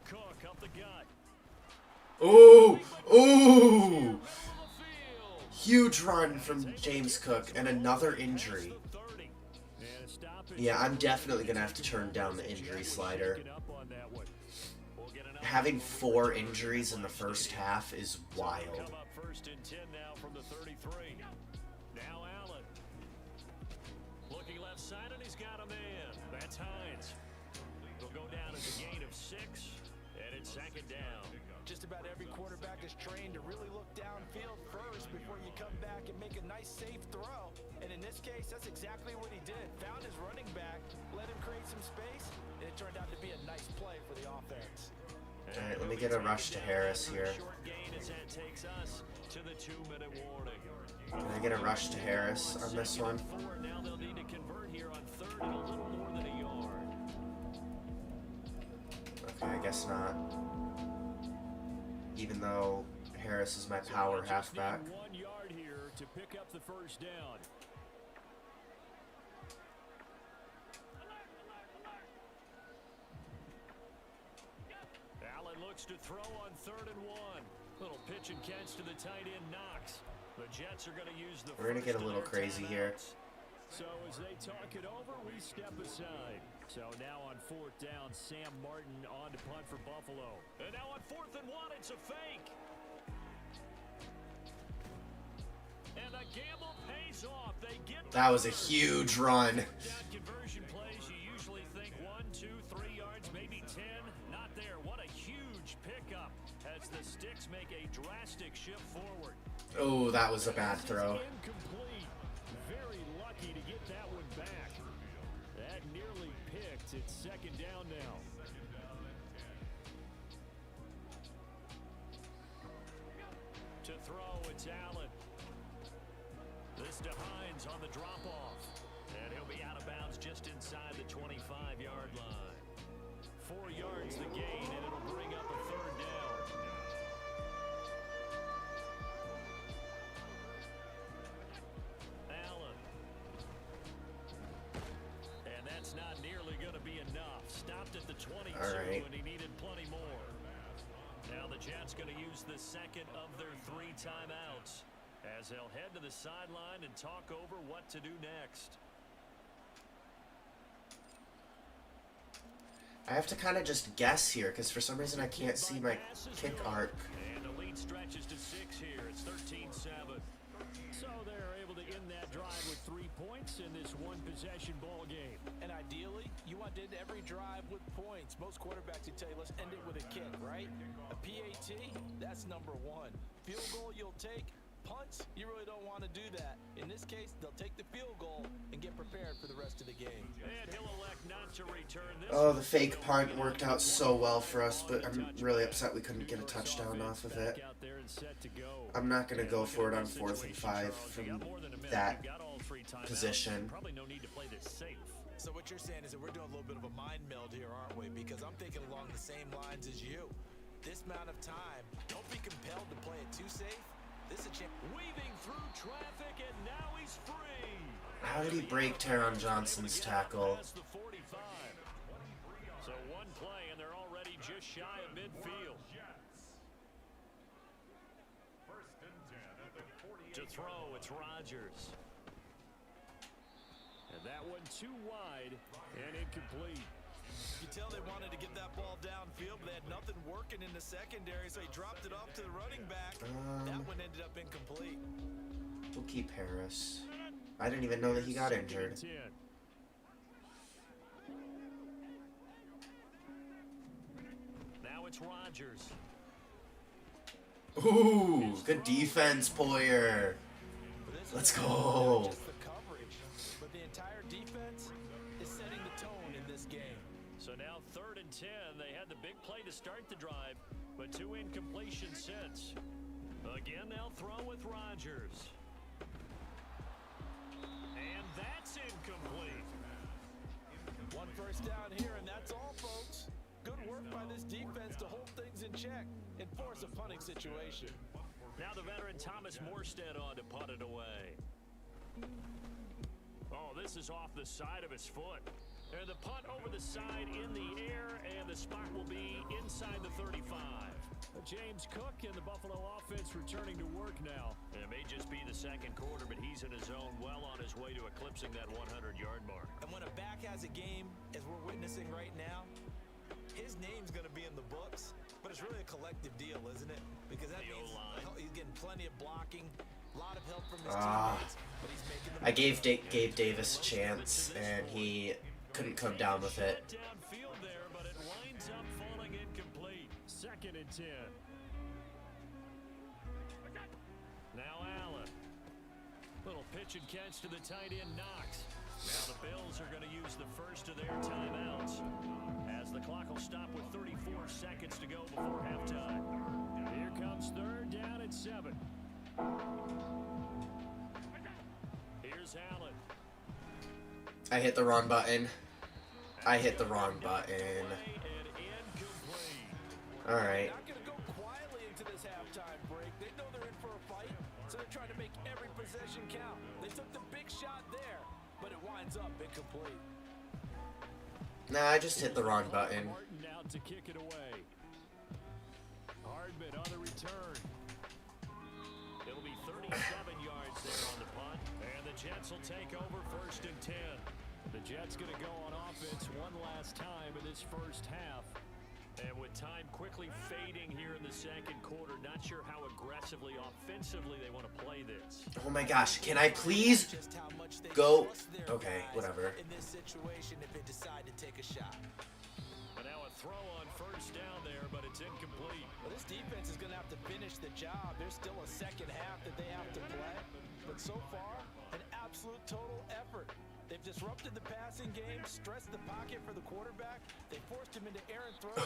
Cook up the gut. Ooh! Ooh! Huge run from James Cook and another injury. Yeah, I'm definitely going to have to turn down the injury slider. Having 4 injuries in the first half is wild. First and 10 now from the 33. Now Allen. Looking left side, and he's got a man. That's Hines. He'll go down as a gain of 6, and it's second down. Just about every quarterback is trained to really look downfield first before you come back and make a nice, safe throw. And in this case, that's exactly what he did. Found his running back, let him create some space, and it turned out to be a nice play for the offense. All right, let me get a rush to Harris here. Short gain as that takes us to the 2-minute warning. Can I get a rush to Harris on this one? Now they'll need to convert here on 3rd and a little more than a yard. Okay, I guess not. Even though Harris is my power halfback. 1 yard here to pick up the first down. Allen looks to throw on 3rd and 1. Little pitch and catch to the tight end Knox. The Jets are going to use the We're going to get a little crazy here. So as they talk it over, we step aside. So now on 4th down, Sam Martin on to punt for Buffalo. And now on 4th and 1, it's a fake. And the gamble pays off. They get That was a huge run. down conversion plays. You usually think 1, 2, 3 yards, maybe 10. Not there. What a huge pickup as the Sticks make a drastic shift forward. Oh, that was a bad throw. Incomplete. Very lucky to get that one back. That nearly picked. It's second down now. To throw, it's Allen. This to Hines on the drop-off. And he'll be out of bounds just inside the 25-yard line. 4 yards the gain, and it'll bring up a 3rd down. Allen. And that's not nearly going to be enough. Stopped at the 22, All right. and he needed plenty more. Now the Jets going to use the second of their 3 timeouts as they'll head to the sideline and talk over what to do next. I have to kind of just guess here because for some reason I can't see my kick arc. And the lead stretches to 6 here. It's 13-7. So they're able to end that drive with 3 points in this one-possession ball game. And ideally, you want to end every drive with points. Most quarterbacks would tell you, let's end it with a kick, right? A PAT, that's number 1. Field goal you'll take. Punts, you really don't want to do that. In this case, they'll take the field goal and get prepared for the rest of the game. And he'll elect not to return this. Oh, the fake punt worked out so well for us, but I'm really upset we couldn't get a touchdown off of it. I'm not going to go for it on 4th and 5 from that position. Probably no need to play this safe. So what you're saying is that we're doing a little bit of a mind meld here, aren't we? Because I'm thinking along the same lines as you. This amount of time, don't be compelled to play it too safe. This is a chance. Weaving through traffic, and now he's free. How did he break Taron Johnson's tackle? Past the 45. So one play, and they're already just shy of midfield. First and 10 at the 48. To throw, it's Rodgers. And that one too wide and incomplete. You tell they wanted to get that ball downfield, but they had nothing working in the secondary, so he dropped it off to the running back. That one ended up incomplete. We'll keep Harris. I didn't even know that he got injured. Now it's Rodgers. Ooh, good defense, Poyer. Let's go. Just the coverage, but the entire defense is setting the tone in this game. So now 3rd and 10. They had the big play to start the drive, but 2 incompletions since. Again, they'll throw with Rodgers. And that's incomplete. 1 first down here, and that's all, folks. Good work by this defense to hold things in check and force a punting situation. Now the veteran Thomas Morstead on to punt it away. Oh, Oh, this is off the side of his foot. And the punt over the side in the air, and the spot will be inside the 35. James Cook and the Buffalo offense returning to work now. And it may just be the second quarter, but he's in his zone, well on his way to eclipsing that 100-yard mark. And when a back has a game, as we're witnessing right now, his name's going to be in the books. But it's really a collective deal, isn't it? Because that means he's getting plenty of blocking, a lot of help from his teammates. But he's making the I gave Gabe Davis a chance, and he couldn't come down with it. Downfield there, but it winds up falling incomplete. 2nd and 10. Now Allen. Little pitch and catch to the tight end Knox. Now the Bills are going to use the first of their timeouts, as the clock will stop with 34 seconds to go before halftime. Here comes 3rd down and 7. Here's Allen. I hit the wrong button. I hit the wrong button. All right. not going to go quietly into this halftime break. They know they're in for a fight, so they're trying to make every possession count. They took the big shot there, but it winds up incomplete. Nah, I just hit the wrong button. Martin out to kick it away. Hardman on the return. It'll be 37 yards there on the punt, and the Jets will take over 1st and 10. The Jets going to go on offense one last time in this first half. And with time quickly fading here in the second quarter, not sure how aggressively, offensively they want to play this. Oh my gosh, can I please Just how much they go? trust their Okay, guys whatever. in this situation if they decide to take a shot. And now a throw on 1st down there, but it's incomplete. Well, this defense is going to have to finish the job. There's still a second half that they have to play. But so far, an absolute total effort. They've disrupted the passing game, stressed the pocket for the quarterback. They forced him into errant throws.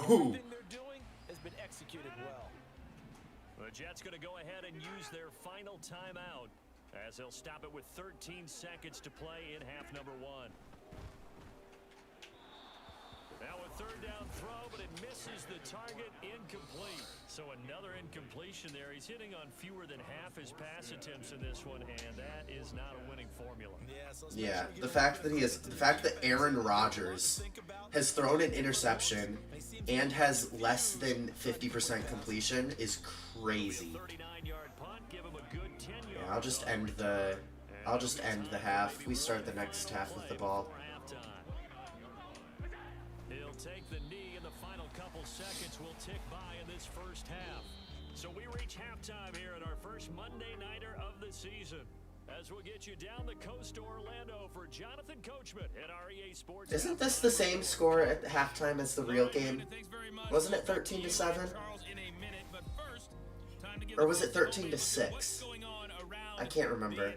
Everything they're doing has been executed well. The Jets going to go ahead and use their final timeout, as they'll stop it with 13 seconds to play in half number 1. Now a 3rd down throw, but it misses the target, incomplete. So another incompletion there. He's hitting on fewer than half his pass attempts in this one, and that is not a winning formula. Yeah, the fact that Aaron Rodgers has thrown an interception and has less than 50% completion is crazy. 39-yard punt, give him a good 10-yard. Yeah, I'll just end the half. We start the next half with the ball. He'll take the knee, and the final couple seconds will tick by in this first half. So we reach halftime here at our first Monday Nighter of the season, as we'll get you down the coast to Orlando for Jonathan Coachman at REA Sports. Isn't this the same score at halftime as the real game? Wasn't it 13-7? Or was it 13-6? I can't remember.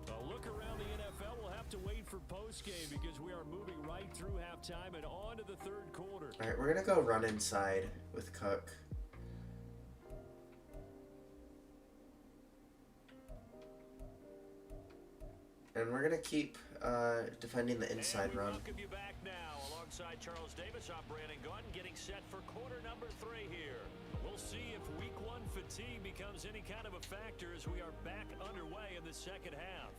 A look around the NFL. We'll have to wait for postgame because we are moving right through halftime and on to the 3rd quarter. All right, we're gonna go run inside with Cook. And we're gonna keep defending the inside run. Welcome you back now, alongside Charles Davis. I'm Brandon Gunn, getting set for quarter number 3 here. We'll see if week 1 fatigue becomes any kind of a factor as we are back underway in the second half.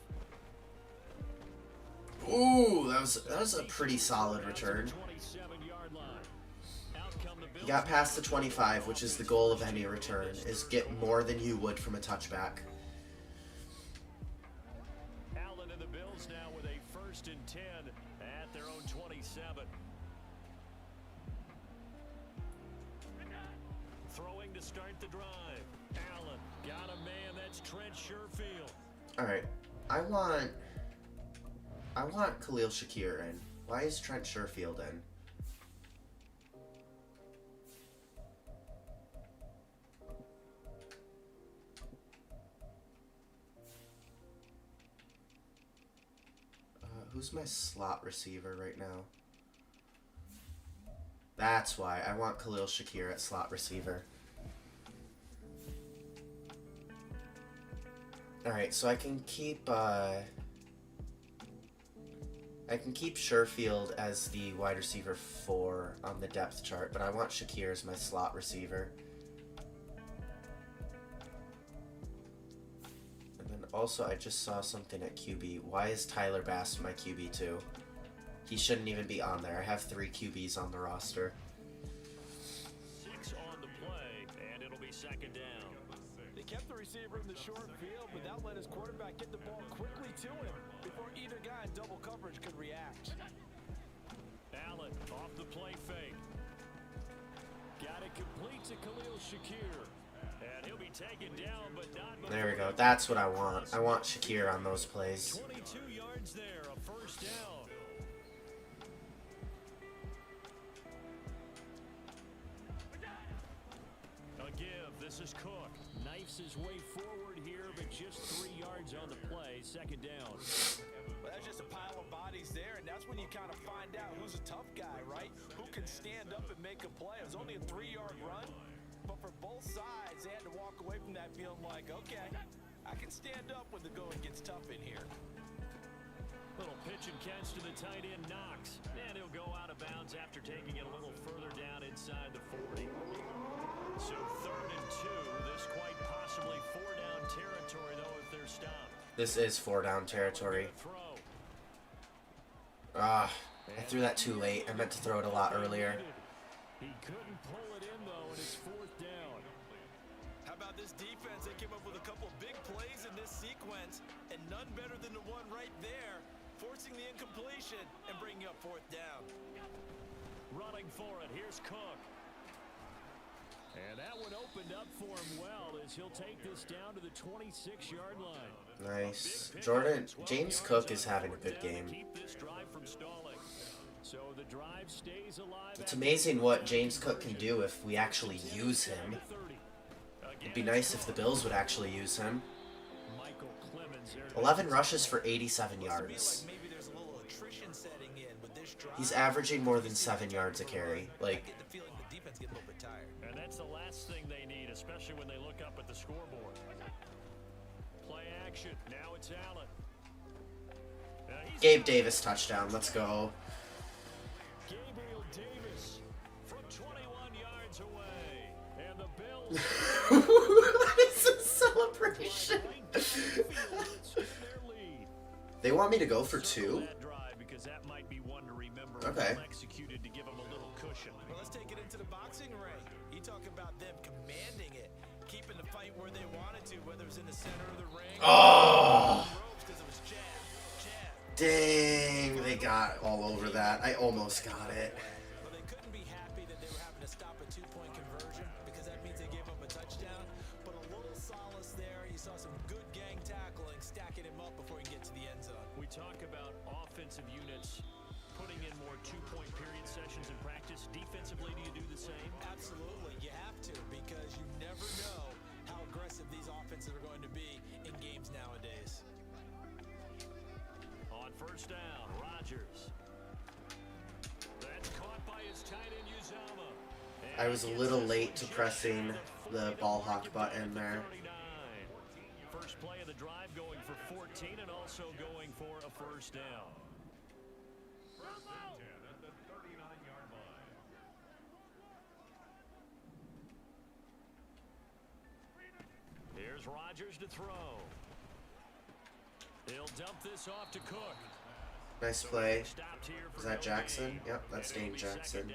Ooh, that was a pretty solid return. 27-yard line. Out come the He got past the 25, which is the goal of any return, is get more than you would from a touchback. Allen and the Bills now with a 1st and 10 at their own 27. Throwing to start the drive. Allen got a man. That's Trent Sherfield. All right, I want Khalil Shakir in. Why is Trent Sherfield in? Who's my slot receiver right now? That's why. I want Khalil Shakir at slot receiver. Alright, so I can keep Sherfield as the wide receiver 4 on the depth chart, but I want Shakir as my slot receiver. And then Also, I just saw something at QB. Why is Tyler Bass my QB too? He shouldn't even be on there. I have 3 QBs on the roster. 6 on the play, and it'll be second down. They kept the receiver in the short field, but that let his quarterback get the ball quickly to him before either guy in double coverage could react. Allen off the play fake. Got it complete to Khalil Shakir. And he'll be taken down, but not before. There we go. That's what I want. I want Shakir on those plays. 22 yards there, a first down. A give. This is Cook. Knifes his way forward here, but just 3 yards on the play. Second down. Well, that's just a pile of bodies there, and that's when you kind of find out who's a tough guy, right? Who can stand up and make a play. It was only a 3-yard run, but for both sides, they had to walk away from that feeling like, okay, I can stand up when the going gets tough in here. Little pitch and catch to the tight end, Knox. And he'll go out of bounds after taking it a little further down inside the 40. So 3rd and 2. This quite possibly 4-down territory, though, if they're stopped. This is 4-down territory. I threw that too late. I meant to throw it a lot earlier. He couldn't pull it in, though, and it's 4th down. How about this defense? They came up with a couple big plays in this sequence, and none better than the one right there, forcing the incompletion and bringing up 4th down. Running for it. Here's Cook. And that one opened up for him well as he'll take this down to the 26-yard line. Nice. James Cook is having a good game. Keep this drive from stalling. So the drive stays alive. It's amazing what James Cook can do if we actually use him. It'd be nice if the Bills would actually use him. 11 rushes for 87 yards. Maybe there's a little attrition setting in with this drive. He's averaging more than 7 yards a carry. Like, I get the feeling the defense getting a little bit tired. And that's the last thing they need, especially when they look up at the scoreboard. Play action. Now it's Allen. Gabe Davis touchdown. Let's go. Gabriel Davis from 21 yards away. And the Bills. What is a celebration? They want me to go for 2? Okay. Executed to give them a little cushion. Well, let's take it into the boxing ring. You talk about them commanding it, keeping the fight where they wanted to, whether it was in the center of the ring. Oh! Because it was jab. Dang, they got all over that. I almost got it. Well, they couldn't be happy that they were having to stop a 2-point conversion because that means they gave up a touchdown. But a little solace there. You saw some good gang tackling, stacking him up before he can get to the end zone. We talk about offensive units putting in more 2-point period sessions in practice. Defensively, do you do the same? Absolutely. You have to because you never know how aggressive these offenses are going to be in games nowadays. On 1st down, Rodgers. That's caught by his tight end, Uzama. I was a little late to pressing the ball hawk button there. First play of the drive going for 14 and also going for a 1st down. At the 39-yard line. Here's Rodgers to throw. He'll dump this off to Cook. Nice play. Is that Jackson? Yep, that's Dane Jackson.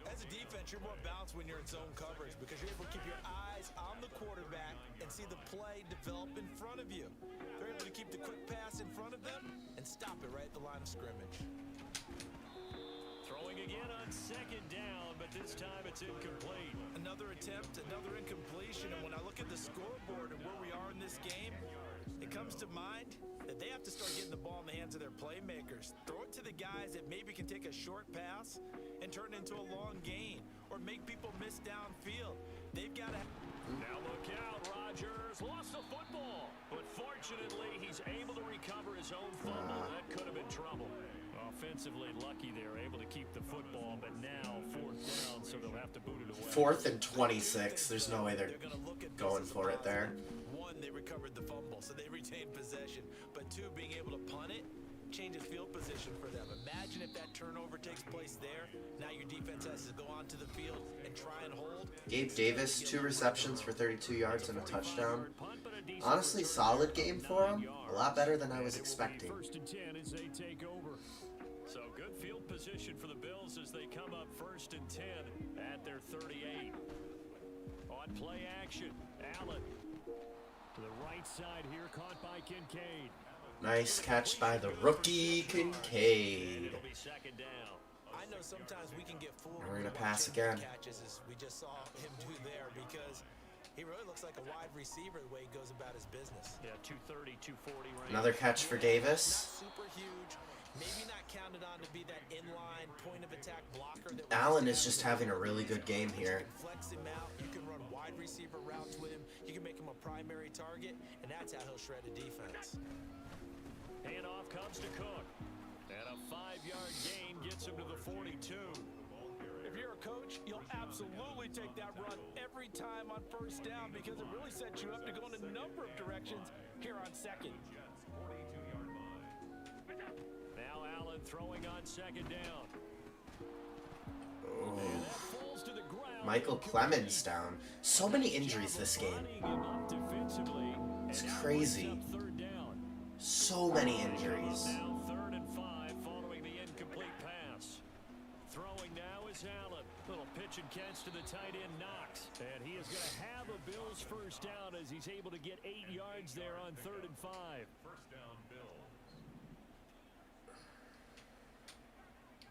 As a defense, you're more balanced when you're in zone coverage because you're able to keep your eyes on the quarterback and see the play develop in front of you. They're able to keep the quick pass in front of them and stop it right at the line of scrimmage. Throwing again on 2nd down, but this time it's incomplete. Another attempt, another incompletion, and when I look at the scoreboard and where we are in this game, it comes to mind that they have to start getting the ball in the hands of their playmakers. Throw it to the guys that maybe can take a short pass and turn it into a long gain or make people miss downfield. They've got to... Now look out, Rodgers lost the football, but fortunately he's able to recover his own fumble. That could have been trouble. Offensively lucky they're able to keep the football, but now 4th down, so they'll have to boot it away. 4th and 26. There's no way they're going for it there. One, they recovered the fumble, so they retained possession. But 2, being able to punt it changes field position for them. Imagine if that turnover takes place there. Now your defense has to go onto the field and try and hold. Gabe Davis, 2 receptions for 32 yards and a touchdown. Honestly, solid game for him. A lot better than I was expecting. First and 10 as they take over. So good field position for the Bills as they come up first and 10 at their 38. On play action, Allen to the right side here, caught by Kincaid. Nice catch by the rookie Kincaid. It'll be second down. I know sometimes we can get fooled. And we're gonna with pass what Jimmy again. Catches as we just saw him do there because he really looks like a wide receiver the way he goes about his business. Yeah, 230, 240 range. Another catch for Davis. Not super huge. Maybe not counted on to be that inline point of attack blocker that we Allen used is to just have. having a really good game here. You can flex him out. You can run wide receiver routes with him. You can make him a primary target, and that's how he'll shred a defense. Handoff comes to Cook. And a 5-yard gain gets him to the 42. If you're a coach, you'll absolutely take that run every time on first down because it really sets you up to go in a number of directions here on second. Now Allen throwing on second down. Oh. And that falls to the ground. Michael Clemens down. So many injuries this game. It's crazy. Third down. So many injuries. Now 3rd and 5 following the incomplete pass. Throwing now is Allen. Little pitch and catch to the tight end Knox. And he is going to have a Bills first down as he's able to get 8 yards there on 3rd and 5. First down, Bills.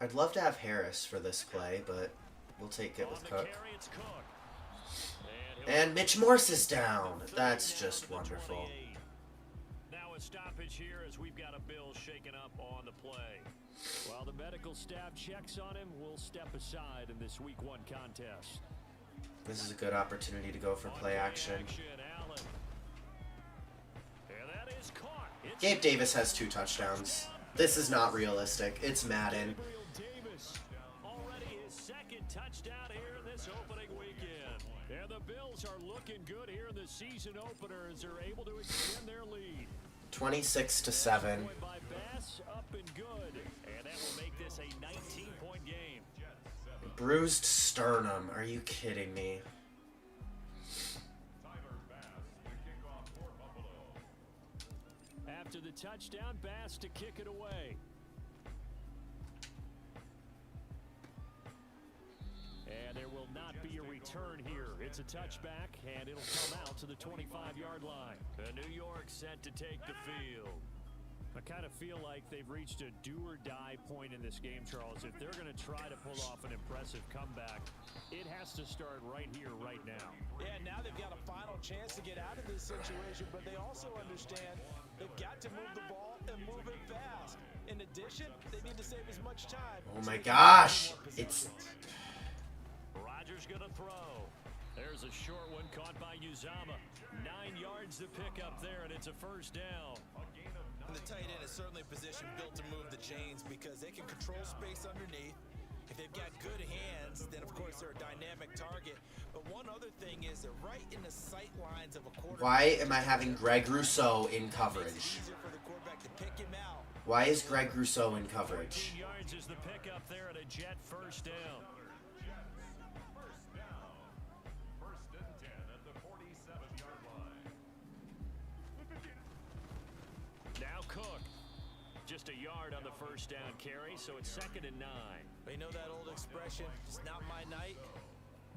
I'd love to have Harris for this play, but we'll take it with On the Cook. carry, it's Cook. And Mitch Morse is down. That's just wonderful. Now a stoppage here as we've got a Bill shaken up on the play. While the medical staff checks on him, we'll step aside in this week 1 contest. This is a good opportunity to go for play action. Allen. And that is caught. It's Gabe Davis has 2 touchdowns. This is not realistic. It's Madden. Gabriel Davis. Already his 2nd touchdown here in this opening weekend. And the Bills are looking good here in the season opener as they're able to extend their lead. 26-7. Point by Bass, up and good. And that will make this a 19-point game. Bruised sternum. Are you kidding me? Tyler Bass, the kickoff for Buffalo. After the touchdown, Bass to kick it away. And there will not be a return here. It's a touchback, and it'll come out to the 25-yard line. New York set to take the field. I kind of feel like they've reached a do-or-die point in this game, Charles. If they're going to try to pull off an impressive comeback, it has to start right here, right now. Yeah, now they've got a final chance to get out of this situation, but they also understand they've got to move the ball and move it fast. In addition, they need to save as much time. Oh so my they can gosh. get more It's... Rodgers going to throw. There's a short one caught by Uzama. 9 yards to pick up there, and it's a first down. And the tight end is certainly a position built to move the chains because they can control space underneath. If they've got good hands, then of course they're a dynamic target. But one other thing is they're right in the sight lines of a quarterback. Why am I having Greg Rousseau in It's coverage? easier for the quarterback to pick him out. Why is Greg Rousseau in coverage? 14 yards is the pickup there at a Jet first down. First down. First and 10 at the 47-yard line. Now Cook. Just a yard on the first down carry, so it's 2nd and 9. But you know that old expression, it's not my night?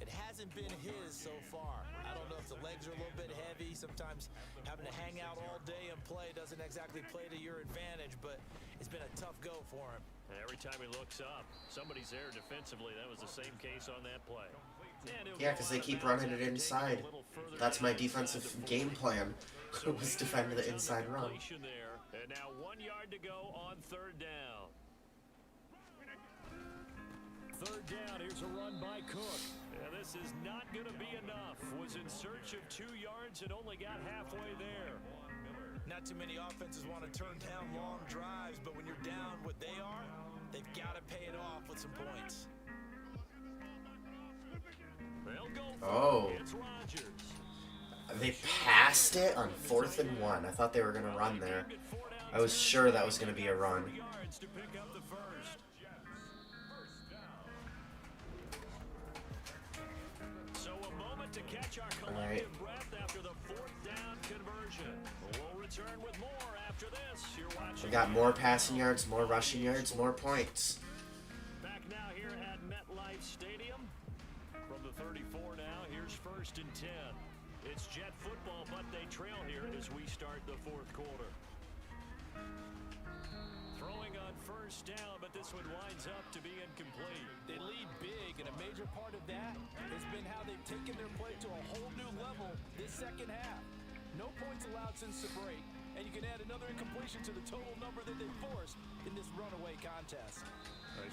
It hasn't been his so far. I don't know if the legs are a little bit heavy. Sometimes having to hang out all day and play doesn't exactly play to your advantage, but it's been a tough go for him. And every time he looks up, somebody's there defensively. That was the same case on that play. Yeah, because they keep running it inside. That's my defensive game plan. Was defend the inside run. There. And now 1 yard to go on 3rd down. 3rd down, here's a run by Cook. And this is not going to be enough. Was in search of 2 yards and only got halfway there. Not too many offenses want to turn down long drives, but when you're down what they are, they've got to pay it off with some points. They'll go for Oh. it. It's Rodgers. They passed it on 4th and 1. I thought they were going to run there. I was sure that was going to be a run. Yards to pick up the first. So a moment to catch our collective breath after the 4th down conversion. We'll return with more after this. You're watching. We got more passing yards, more rushing yards, more points. Back now here at MetLife Stadium. From the 34 now, here's 1st and 10. It's Jet football, but they trail here as we start the 4th quarter. Throwing on 1st down, but this one winds up to be incomplete. They lead big, and a major part of that has been how they've taken their play to a whole new level this second half. No points allowed since the break, and you can add another incompletion to the total number that they forced in this runaway contest.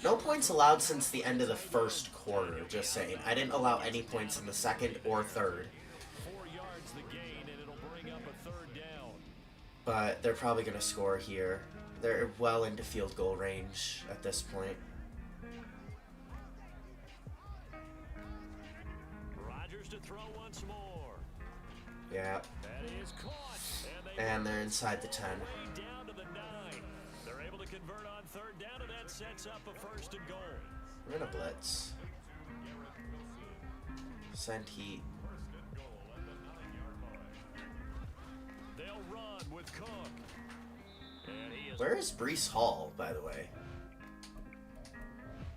No points allowed since the end of the 1st quarter, just saying. I didn't allow any points in the 2nd or 3rd. 4 yards the gain, and it'll bring up a 3rd down. But they're probably going to score here. They're well into field goal range at this point. Rodgers to throw once more. Yeah. That is caught. And they're inside the 10. Way down to the 9. They're able to convert on 3rd down, and that sets up a 1st and goal. We're going to blitz. Send heat. They'll run with Cook. And he is Where is Breece Hall, by the way?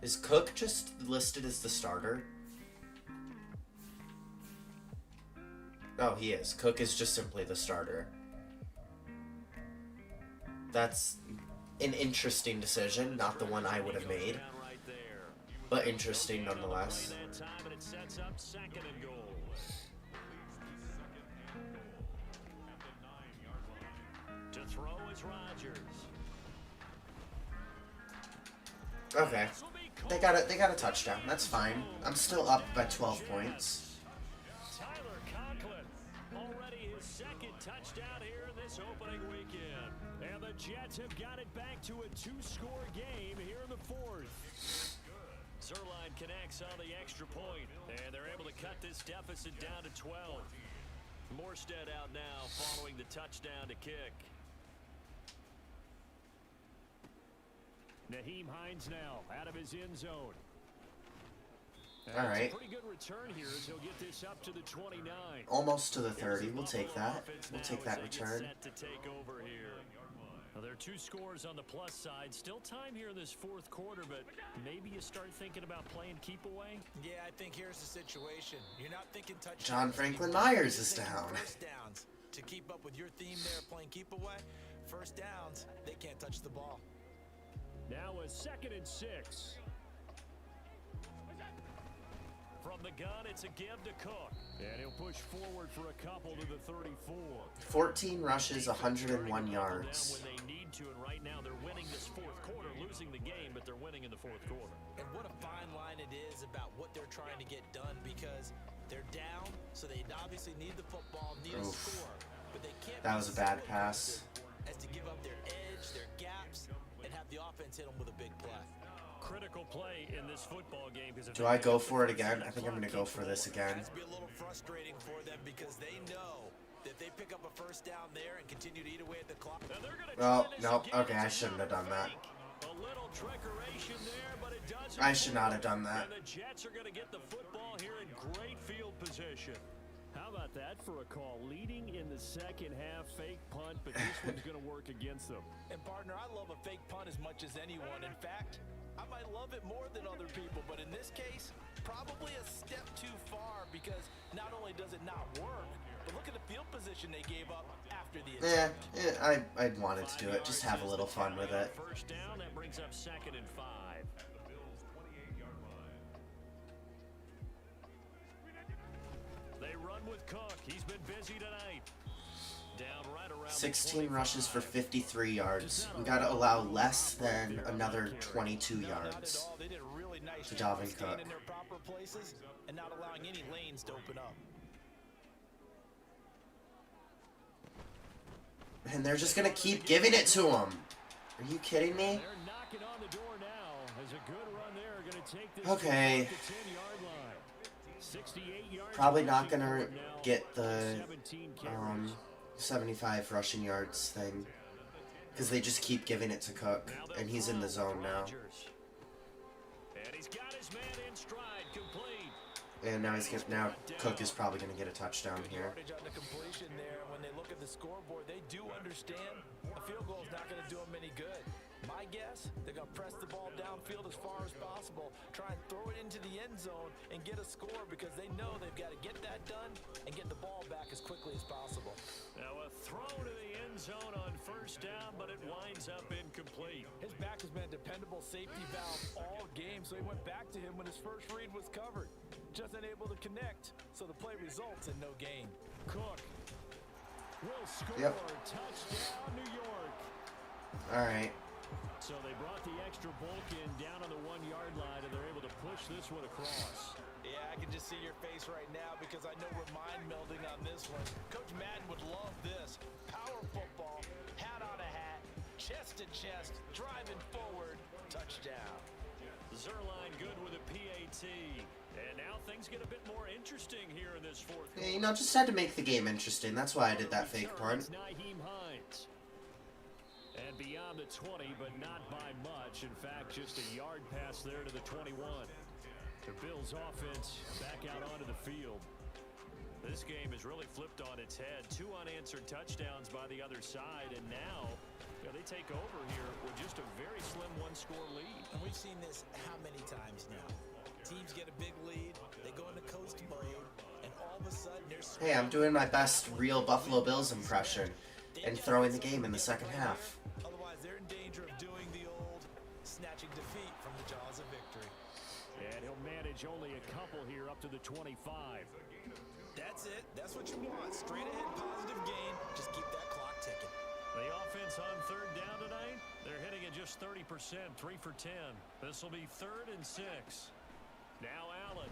Is Cook just listed as the starter? Oh, he is. Cook is just simply the starter. That's an interesting decision, not the one I would have made. right there. But interesting nonetheless. That time, and it sets up 2nd and goal. To throw is Rodgers. Okay. They got a touchdown. That's fine. I'm still up by 12 points. Tyler Conklin, already his 2nd touchdown here in this opening weekend. And the Jets have got it back to a 2-score game here in the 4th. Zerline connects on the extra point, and they're able to cut this deficit down to 12. Morstead out now following the touchdown to kick. Naheem Hines now out of his end zone. All right. Pretty good return here as he'll get this up to the 29. Almost to the 30. We'll take that. We'll take that return. Set to take over here. Well, there are 2 scores on the plus side. Still time here in this 4th quarter, but maybe you start thinking about playing keep away. Yeah, I think here's the situation. You're not thinking touchdowns. John Franklin Myers is down. First downs. To keep up with your theme there, playing keep away, first downs, they can't touch the ball. Now a 2nd and 6. From the gun, it's a give to Cook. And he'll push forward for a couple to the 34. 14 rushes, 101 yards. When they need to, and right now they're winning this 4th quarter, losing the game, but they're winning in the 4th quarter. And what a fine line it is about what they're trying to get done, because they're down, so they obviously need the football, need a score. But they can't. That was a bad pass. As to give up their edge, their gaps, and have the offense hit them with a big play. Critical play in this football game. Do I go for it again? I think I'm going to go for this again. It's be a little frustrating for them because they know that they pick up a first down there and continue to eat away at the clock. Oh, no. Okay, I shouldn't have done that. A little trickeration there, but it doesn't. I should not have done that. And the Jets are going to get the football here in great field position. How about that for a call? Leading in the second half, fake punt, but this one's going to work against them. And partner, I love a fake punt as much as anyone. In fact, I might love it more than other people, but in this case, probably a step too far, because not only does it not work, but look at the field position they gave up after the Yeah, attempt. I wanted to do it. Just have a little fun with it. First down, that brings up 2nd and 5. At the Bills' 28-yard line. They run with Cook. He's been busy tonight. Down right around 16 rushes for 53 yards. We got to allow less than another 22 yards They did a really nice to job Dalvin of staying Cook. in their proper places and not allowing any lanes to open up. And they're just going to keep giving it to him. Are you kidding me? They're knocking on the door now. As a good run there, going to take this Okay. to the 10-yard line. 68 yards. Probably not going to now. get the 17 carries. 75 rushing yards thing. Because they just keep giving it to Cook. And he's in the zone now. And he's got his man in stride, complete. And now Cook is probably gonna get a touchdown Good here. yardage on the completion there. When they look at the scoreboard, they do understand a field goal is not going to do them any good. My guess, they're going to press the ball downfield as far as possible, try and throw it into the end zone and get a score because they know they've got to get that done and get the ball back as quickly as possible. Now a throw to the end zone on first down, but it winds up incomplete. His back has been a dependable safety valve all game, so he went back to him when his first read was covered. Just unable to connect, so the play results in no gain. Cook will score. Yep. Touchdown, New York. All right. So they brought the extra bulk in down on the 1 yard line, and they're able to push this one across. Yeah, I can just see your face right now because I know we're mind melding on this one. Coach Madden would love this. Power football, hat on a hat, chest to chest, driving forward, touchdown. Zerline good with a PAT. And now things get a bit more interesting here in this fourth quarter. Yeah, you know, just had to make the game interesting. That's why I did that fake part. Nyheim Hines. And beyond the 20, but not by much. In fact, just a yard pass there to the 21. The Bills offense back out onto the field. This game has really flipped on its head. 2 unanswered touchdowns by the other side, and now they take over here with just a very slim 1-score lead. And we've seen this how many times now? Teams get a big lead, they go into coast mode, and all of a sudden they're... Hey, I'm doing my best real Buffalo Bills impression and throwing the game in the second half. Otherwise, they're in danger of doing the old snatching defeat from the jaws of victory. And he'll manage only a couple here up to the 25. That's it. That's what you want. Straight ahead positive gain. Just keep that clock ticking. The offense on third down tonight, they're hitting at just 30%, 3 for 10. This will be 3rd and 6. Now Allen.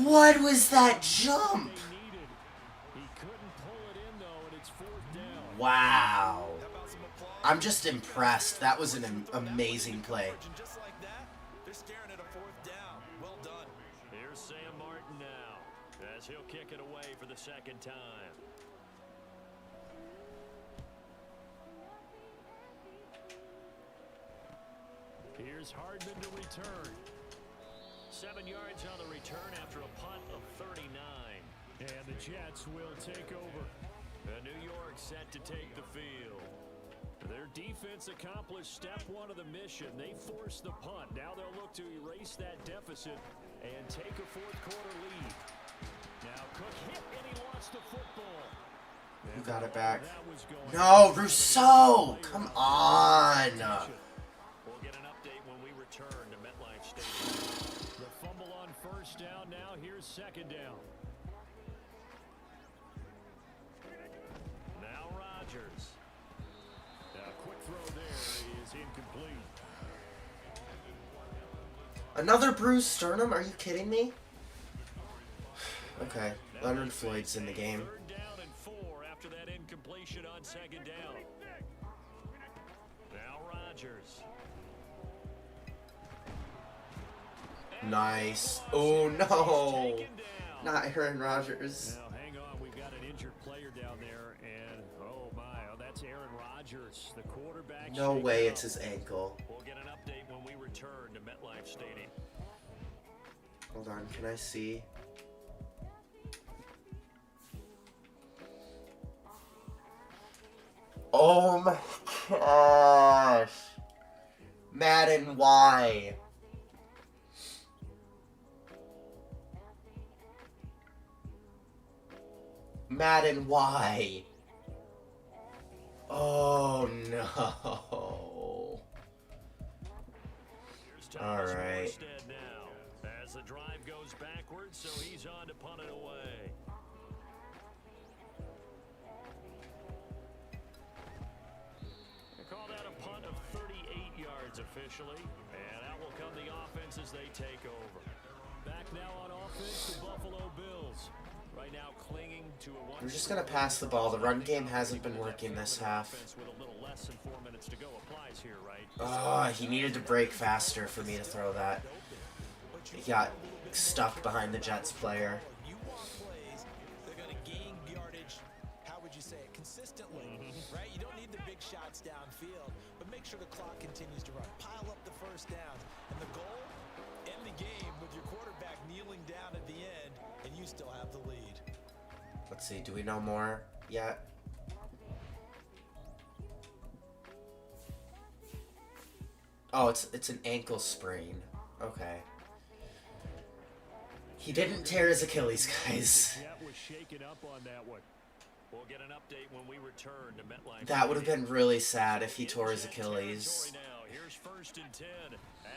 What was that jump? They needed. He couldn't pull it in though, and it's 4th down. Wow. How about some applause? I'm just impressed. That was an amazing play. And just like that, they're staring at a 4th down. Well done. Here's Sam Martin now, as he'll kick it away for the 2nd time. Here's Hardman to return. 7 yards on the return after a punt of 39. And the Jets will take over. New York set to take the field. Their defense accomplished step 1 of the mission. They forced the punt. Now they'll look to erase that deficit and take a 4th quarter lead. Now Cook hit and he lost the football. Who got it back? That was going No, Rousseau! Come on! We'll get an update when we return to MetLife Stadium. The fumble on first down. Now here's 2nd down. Now Rodgers. Now quick throw there is incomplete. Another bruised sternum? Are you kidding me? Okay, Leonard Floyd's in the game. 3rd down and 4 after that incompletion on 2nd down. Now Rodgers. Nice. Oh no! Taken down. Not Aaron Rodgers. Now, hang on. We've got an injured player down there, and oh my, that's Aaron Rodgers, the quarterback. No shaken way, up. it's his ankle. We'll get an update when we return to MetLife Stadium. Hold on, can I see? Oh my gosh! Madden, why? Madden, why? Oh no. Here's Thomas All right. Morstead now, as the drive goes backwards, so he's on to punt it away. They call that a punt of 38 yards officially, and out will come the offense as they take over. Back now on offense, the Buffalo Bills. Right now clinging to a one. We're just gonna pass the ball. The run game hasn't been working this half. With a little less than 4 minutes to go applies here, right? Oh, he needed to break faster for me to throw that. He got stuck behind the Jets player. You want plays, they're going to gain yardage, how would you say it, consistently, right? You don't need the big shots downfield, but make sure the clock continues to run. Pile up the first downs. And the goal, end the game with your quarterback cooling down at the end, and you still have the lead. Let's see, do we know more yet? Oh, it's an ankle sprain. Okay. He didn't tear his Achilles, guys. Was shaken up on that one. We'll get an update when we return to MetLife. That would have been really sad if he tore his Achilles. Here's 1st and 10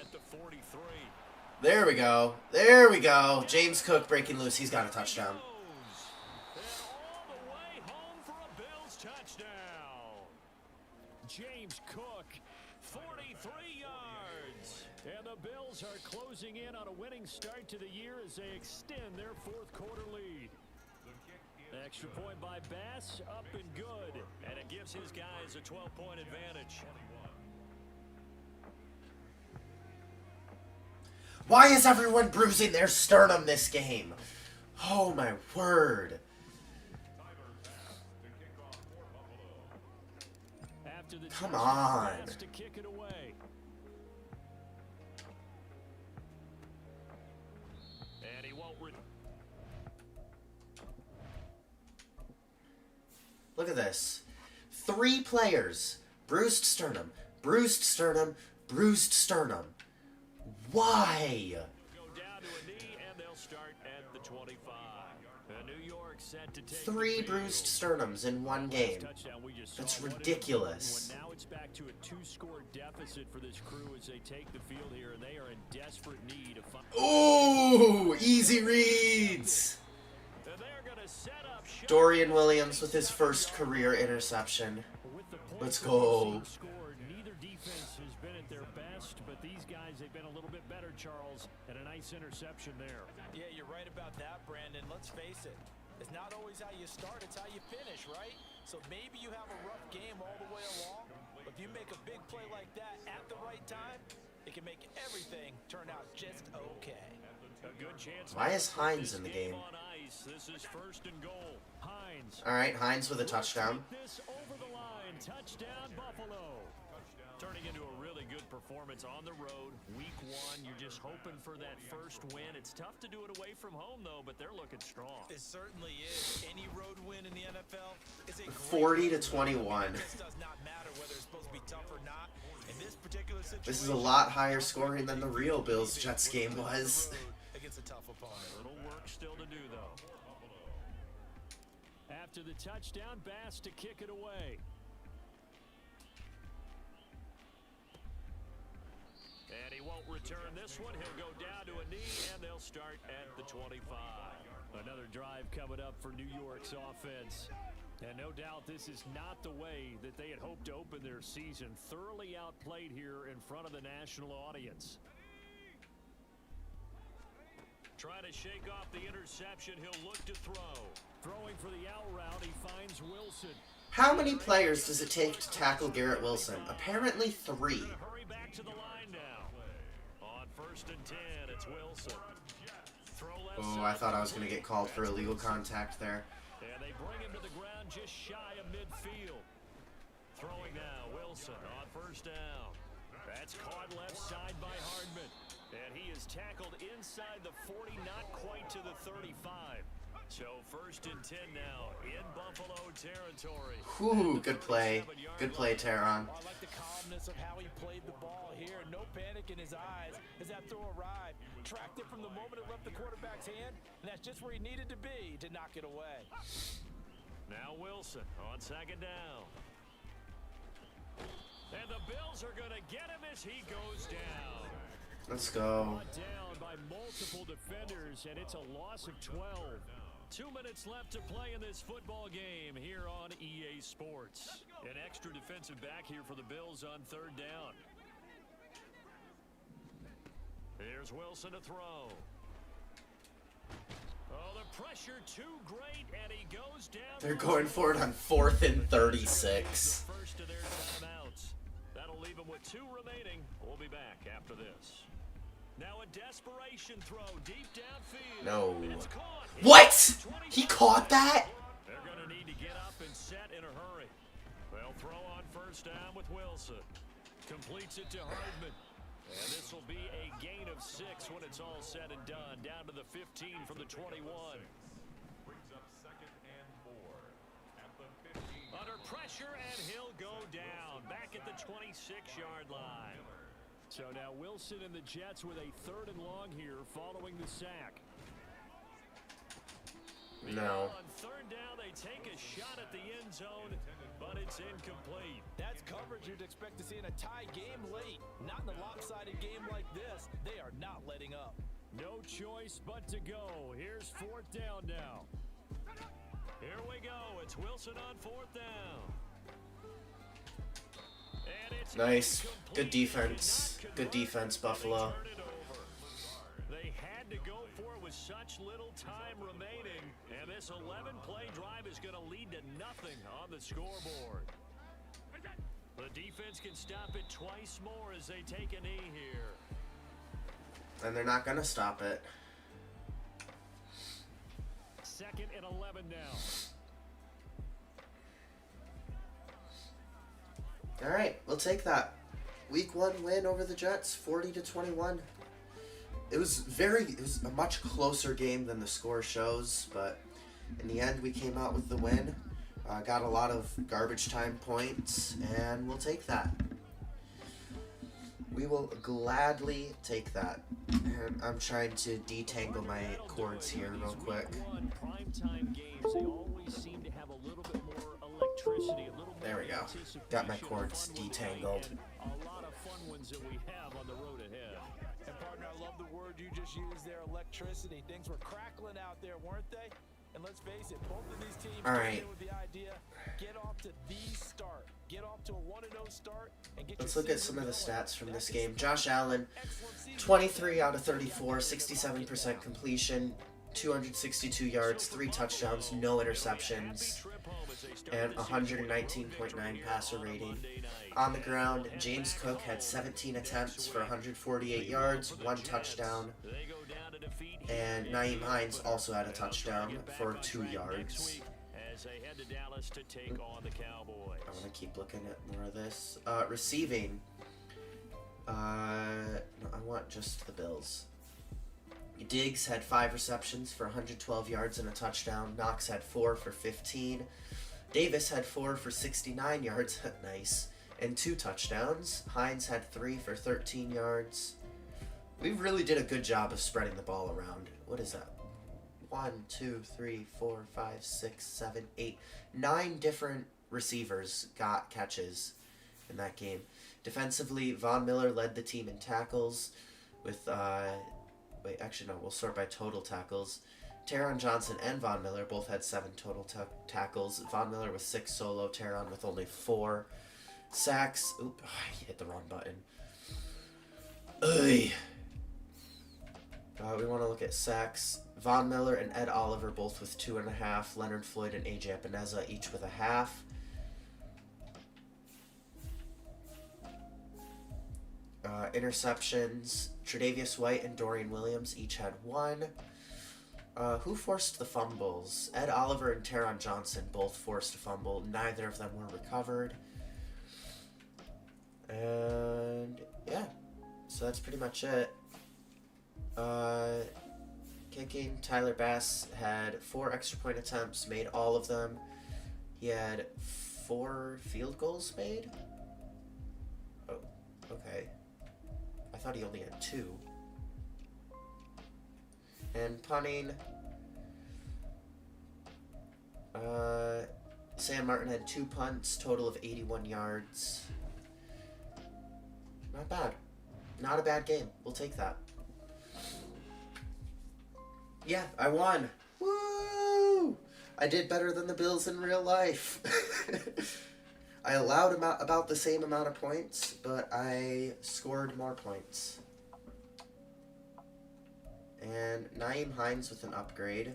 at the 43. There we go. There we go. James Cook breaking loose. He's got a touchdown. And all the way home for a Bills touchdown. James Cook, 43 yards. And the Bills are closing in on a winning start to the year as they extend their fourth quarter lead. Extra point by Bass, up and good. And it gives his guys a 12-point advantage. Why is everyone bruising their sternum this game? Oh my word. Come on. To kick it away. And he won't Look at this. 3 players. Bruised sternum. Bruised sternum. Bruised sternum. Why? Go down to a knee and they'll start at the 25. New York set to take 3 bruised sternums in one game. That's ridiculous. Now it's back to a 2-score deficit for this crew as they take the field here, and they are in desperate need of find. Ooh, easy reads. Dorian Williams with his first career interception. Let's go. Neither defense has been at their best, but these guys, they've been a little bit better, Charles, and a nice interception there. Yeah, you're right about that, Brandon. Let's face it. It's not always how you start, it's how you finish, right? So maybe you have a rough game all the way along, but if you make a big play like that at the right time, it can make everything turn out just okay. A good chance. Why is Hines in the game? This is 1st and goal. Hines. All right, Hines with a touchdown. This over the line. Touchdown, Buffalo. Turning into a really good performance on the road. Week 1, you're just hoping for that first win. It's tough to do it away from home, though, but they're looking strong. It certainly is. Any road win in the NFL is a 40 to 21. This does not matter whether it's supposed to be tough or not. In this particular situation, This is a lot higher scoring than the real Bills-Jets game was. Against a tough opponent. A little work still to do, though. After the touchdown, Bass to kick it away. And he won't return this one. He'll go down to a knee, and they'll start at the 25. Another drive coming up for New York's offense. And no doubt this is not the way that they had hoped to open their season. Thoroughly outplayed here in front of the national audience. Trying to shake off the interception. He'll look to throw. Throwing for the out route, he finds Wilson. How many players does it take to tackle Garrett Wilson? Apparently 3. Hurry back to the line now. On 1st and 10, it's Wilson. Oh, I thought I was going to get called for illegal contact there. And they bring him to the ground just shy of midfield. Throwing now, Wilson on 1st down. That's caught left side by Hardman. And he is tackled inside the 40, not quite to the 35. So 1st and 10 now in Buffalo territory. Whew, good play. Good play, Teron. I like the calmness of how he played the ball here. No panic in his eyes as that throw arrived. Tracked it from the moment it left the quarterback's hand, and that's just where he needed to be to knock it away. Now Wilson on 2nd down. And the Bills are going to get him as he goes down. Let's go. Brought down by multiple defenders, and it's a loss of 12. 2 minutes left to play in this football game here on EA Sports. An extra defensive back here for the Bills on 3rd down. Here's Wilson to throw. Oh, the pressure too great, and he goes down. They're going for it on 4th and 36. The first of their timeouts. That'll leave them with 2 remaining. We'll be back after this. Now a desperation throw deep downfield. No. And it's caught. What? He caught that? They're going to need to get up and set in a hurry. They'll throw on 1st down with Wilson. Completes it to Hardman. And this will be a gain of 6 when it's all said and done. Down to the 15 from the 21. Brings up second and 4 at the 15. Under pressure, and he'll go down. Back at the 26-yard line. So now Wilson and the Jets with a 3rd and long here following the sack. No. On 3rd down, they take a shot at the end zone, but it's incomplete. That's coverage you'd expect to see in a tie game late. Not in a lopsided game like this. They are not letting up. No choice but to go. Here's 4th down now. Here we go. It's Wilson on 4th down. And it's Nice. Good incomplete. defense. Cannot Good convert. defense, They Buffalo. turn it over. They had to go for it with such little time remaining. And this 11-play drive is going to lead to nothing on the scoreboard. The defense can stop it twice more as they take a knee here. And they're not going to stop it. 2nd and 11 now. All right, we'll take that. Week 1 win over the Jets, 40-21. It was a much closer game than the score shows, but in the end we came out with the win. Got a lot of garbage time points, and we'll take that. We will gladly take that. And I'm trying to detangle my cords here real quick. Primetime games, they always seem to have a little bit more electricity, a little more There we go. anticipation, Got my cords fun ones detangled. and a lot of fun ones that we have on the road ahead. And partner, I love the word you just used there, electricity. Things were crackling out there, weren't they? And let's face it, both of these teams All came right. in with the idea, get off to the start. Get off to a 1-0 start and get Let's your look at season some of the going. stats from That this could game. spell Josh Allen, excellent season. 23 out of 34, 67% completion, 262 yards, 3 touchdowns, no interceptions, and 119.9 passer rating. On the ground, James Cook had 17 attempts for 148 yards, 1 touchdown, and Nyheim Hines also had a touchdown for 2 yards. As they head to Dallas to take on the Cowboys. I want to keep looking at more of this. Receiving, no, I want just the Bills. Diggs had 5 receptions for 112 yards and a touchdown. Knox had 4 for 15. Davis had 4 for 69 yards, nice, and 2 touchdowns. Hines had 3 for 13 yards. We really did a good job of spreading the ball around. What is that? 1, 2, 3, 4, 5, 6, 7, 8, 9 different receivers got catches in that game. Defensively, Von Miller led the team in tackles with, we'll sort by total tackles. Taron Johnson and Von Miller both had 7 total tackles. Von Miller with 6 solo, Taron with only 4 sacks. Oop, I hit the wrong button. Ugh. We want to look at sacks. Von Miller and Ed Oliver both with 2.5. Leonard Floyd and AJ Epineza each with 0.5. Interceptions. Tre'Davious White and Dorian Williams each had 1. Who forced the fumbles? Ed Oliver and Taron Johnson both forced a fumble. Neither of them were recovered. And yeah, so that's pretty much it. Kicking, Tyler Bass had 4 extra point attempts, made all of them. He had 4 field goals made. Oh, okay. I thought he only had 2. And punting, Sam Martin had 2 punts, total of 81 yards. Not bad. Not a bad game. We'll take that. Yeah, I won. Woo! I did better than the Bills in real life. I allowed about the same amount of points, but I scored more points. And Nyheim Hines with an upgrade.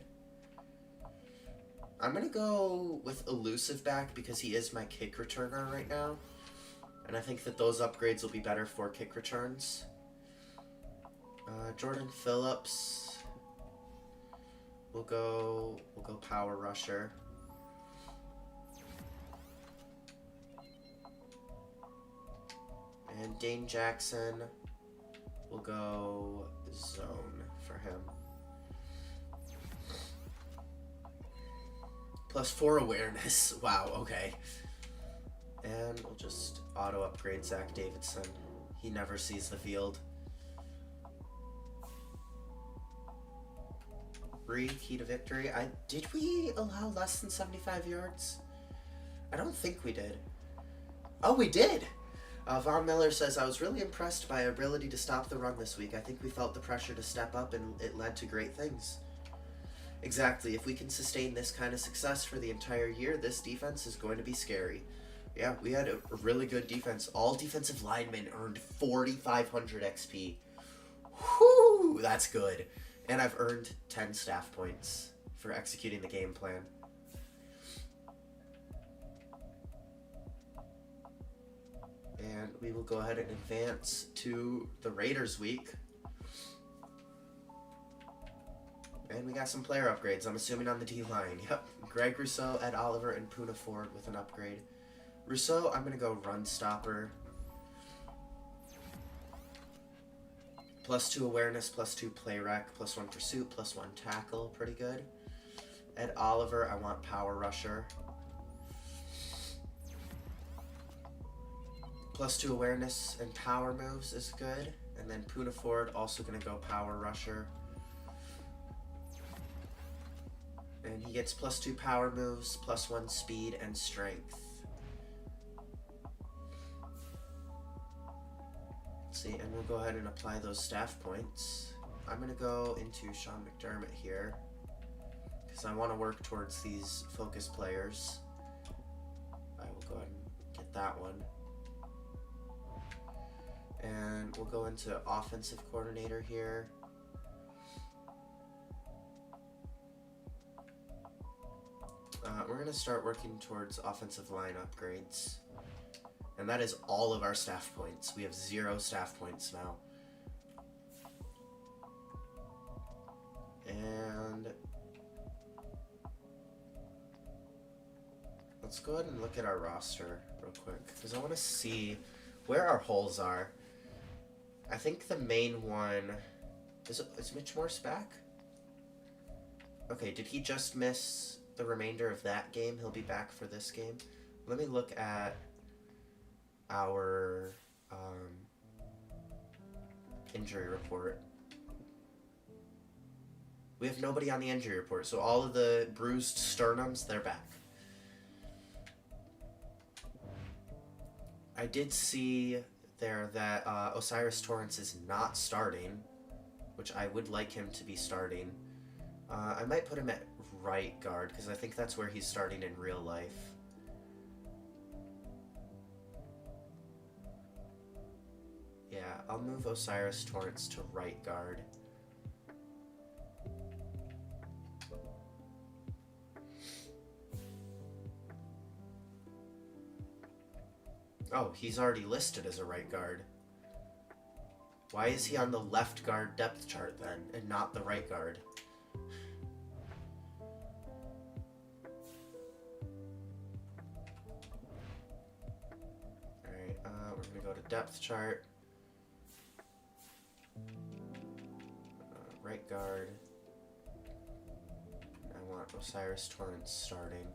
I'm going to go with elusive back because he is my kick returner right now. And I think that those upgrades will be better for kick returns. Jordan Phillips. We'll go power rusher. And Dane Jackson. we'll go zone for him. +4 awareness. Wow, okay. And we'll just auto upgrade Zach Davidson. He never sees the field. Key to victory. Did we allow less than 75 yards? I don't think we did. Oh, we did! Von Miller says, I was really impressed by our ability to stop the run this week. I think we felt the pressure to step up and it led to great things. Exactly. If we can sustain this kind of success for the entire year, this defense is going to be scary. Yeah, we had a really good defense. All defensive linemen earned 4,500 XP. Whoo! That's good. And I've earned 10 staff points for executing the game plan. And we will go ahead and advance to the Raiders week. And we got some player upgrades, I'm assuming on the D-line. Yep. Greg Rousseau, Ed Oliver, and Poona Ford with an upgrade. Rousseau, I'm going to go run stopper. +2 awareness, +2 play rec, +1 pursuit, +1 tackle. Pretty good. Ed Oliver, I want power rusher. +2 awareness and power moves is good. And then Poona Ford, also going to go power rusher. And he gets +2 power moves, +1 speed and strength. Let's see, and we'll go ahead and apply those staff points. I'm going to go into Sean McDermott here, because I want to work towards these focus players. I will go ahead and get that one. And we'll go into offensive coordinator here. We're going to start working towards offensive line upgrades. And that is all of our staff points. We have 0 staff points now. And let's go ahead and look at our roster real quick, because I want to see where our holes are. I think the main one... Is Mitch Morse back? Okay, did he just miss the remainder of that game? He'll be back for this game. Let me look at our injury report. We have nobody on the injury report, so all of the bruised sternums, they're back. I did see there that Osiris Torrance is not starting, which I would like him to be starting. I might put him at right guard, because I think that's where he's starting in real life. Yeah, I'll move Osiris Torrance to right guard. Oh, he's already listed as a right guard. Why is he on the left guard depth chart then, and not the right guard? Alright, we're gonna go to depth chart. Right guard. I want Osiris Torrance starting.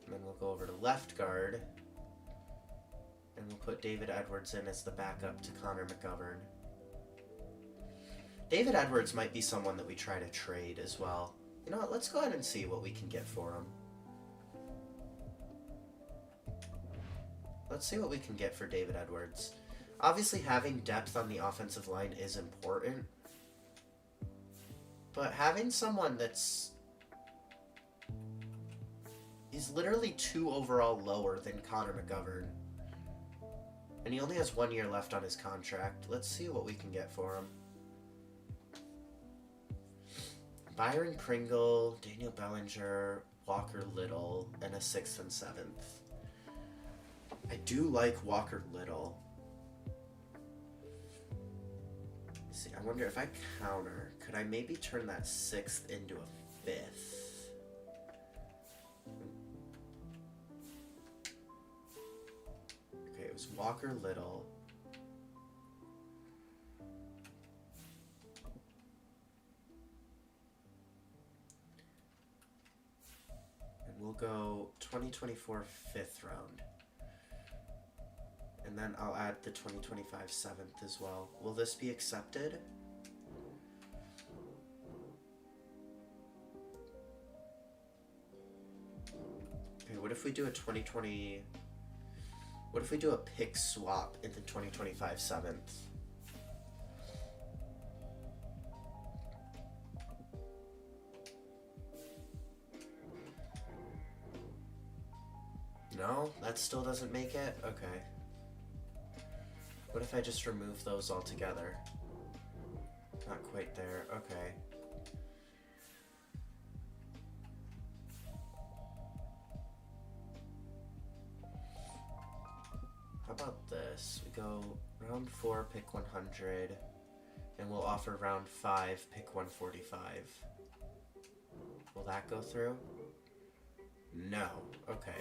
And then we'll go over to left guard, and we'll put David Edwards in as the backup to Connor McGovern. David Edwards might be someone that we try to trade as well. You know what, let's go ahead and see what we can get for him. Let's see what we can get for David Edwards. Obviously, having depth on the offensive line is important, but having someone that's... He's literally 2 overall lower than Connor McGovern. And he only has 1 year left on his contract. Let's see what we can get for him. Byron Pringle, Daniel Bellinger, Walker Little, and a 6th and 7th. I do like Walker Little. Let's see, I wonder if I counter, could I maybe turn that 6th into a 5th. Okay, it was Walker Little. And we'll go 2024 5th round. And then I'll add the 2025 7th as well. Will this be accepted? Okay, what if we do a 2020... What if we do a pick swap in the 2025 7th? No? That still doesn't make it? Okay. What if I just remove those altogether? Not quite there. Okay. How about this? We go round 4, pick 100, and we'll offer round 5, pick 145. Will that go through? No. Okay.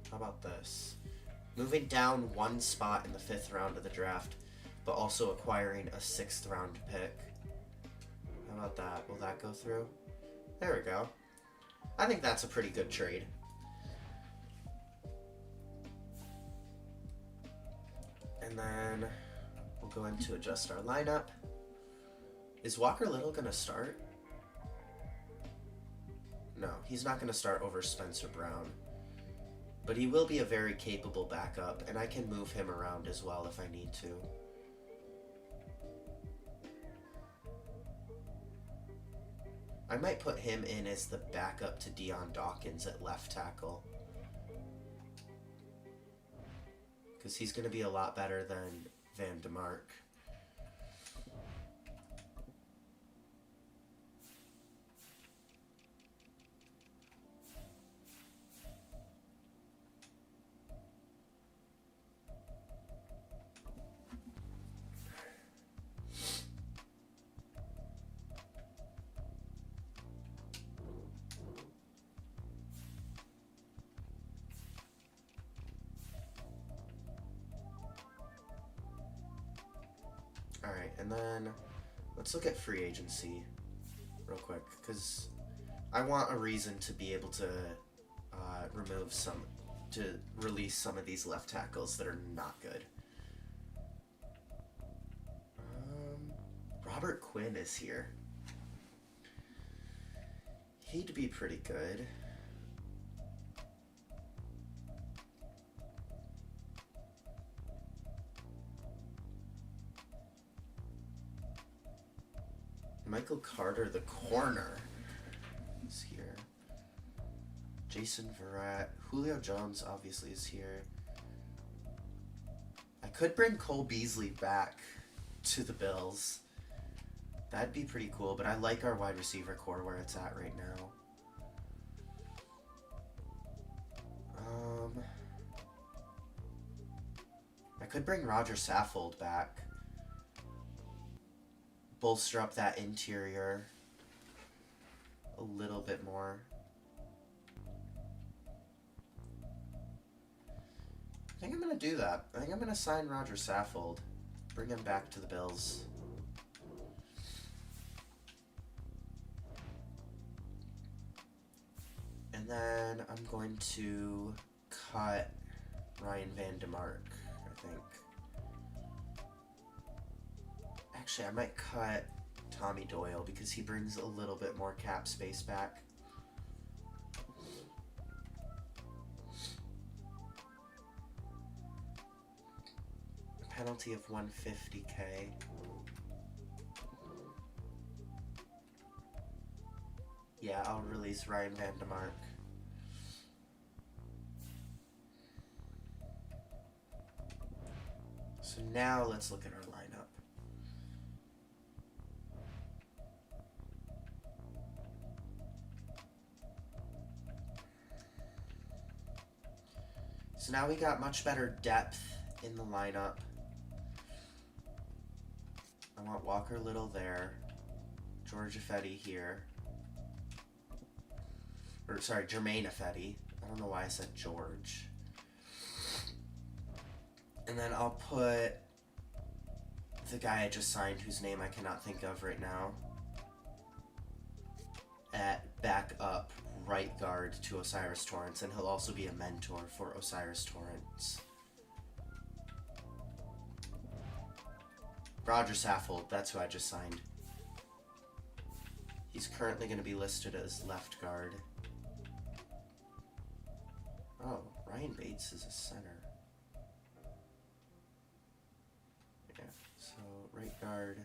How about this? Moving down 1 spot in the 5th round of the draft, but also acquiring a 6th round pick. How about that? Will that go through? There we go. I think that's a pretty good trade. And then we'll go in to adjust our lineup. Is Walker Little going to start? No, he's not going to start over Spencer Brown. But he will be a very capable backup, and I can move him around as well if I need to. I might put him in as the backup to Deion Dawkins at left tackle. Because he's going to be a lot better than Van de Mark. Alright, and then let's look at free agency real quick, because I want a reason to be able to release some of these left tackles that are not good. Robert Quinn is here. He'd be pretty good. Michael Carter, the corner, is here. Jason Verrett. Julio Jones obviously is here. I could bring Cole Beasley back to the Bills. That'd be pretty cool, but I like our wide receiver core where it's at right now. I could bring Roger Saffold back. Bolster up that interior a little bit more. I think I'm going to do that. I think I'm going to sign Roger Saffold. Bring him back to the Bills. And then I'm going to cut Ryan Van de Mark, I think. Actually, I might cut Tommy Doyle because he brings a little bit more cap space back. A penalty of $150K. Yeah, I'll release Ryan Van de Mark. So now let's look at our lineup. So now we got much better depth in the lineup. I want Walker Little there. George Ifedi here. Or, sorry, Jermaine Ifedi. I don't know why I said George. And then I'll put the guy I just signed, whose name I cannot think of right now, at backup right guard to Osiris Torrance, and he'll also be a mentor for Osiris Torrance. Roger Saffold, that's who I just signed. He's currently going to be listed as left guard. Oh, Ryan Bates is a center. Yeah, so right guard.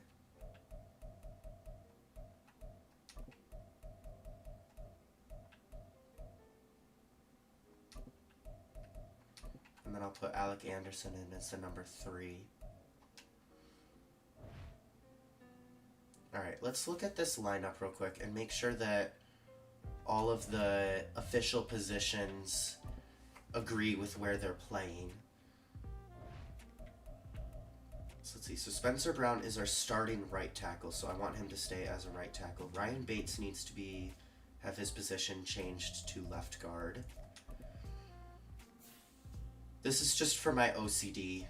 And then I'll put Alec Anderson in as the number 3. Alright, let's look at this lineup real quick and make sure that all of the official positions agree with where they're playing. So let's see. So Spencer Brown is our starting right tackle, so I want him to stay as a right tackle. Ryan Bates needs to have his position changed to left guard. This is just for my OCD.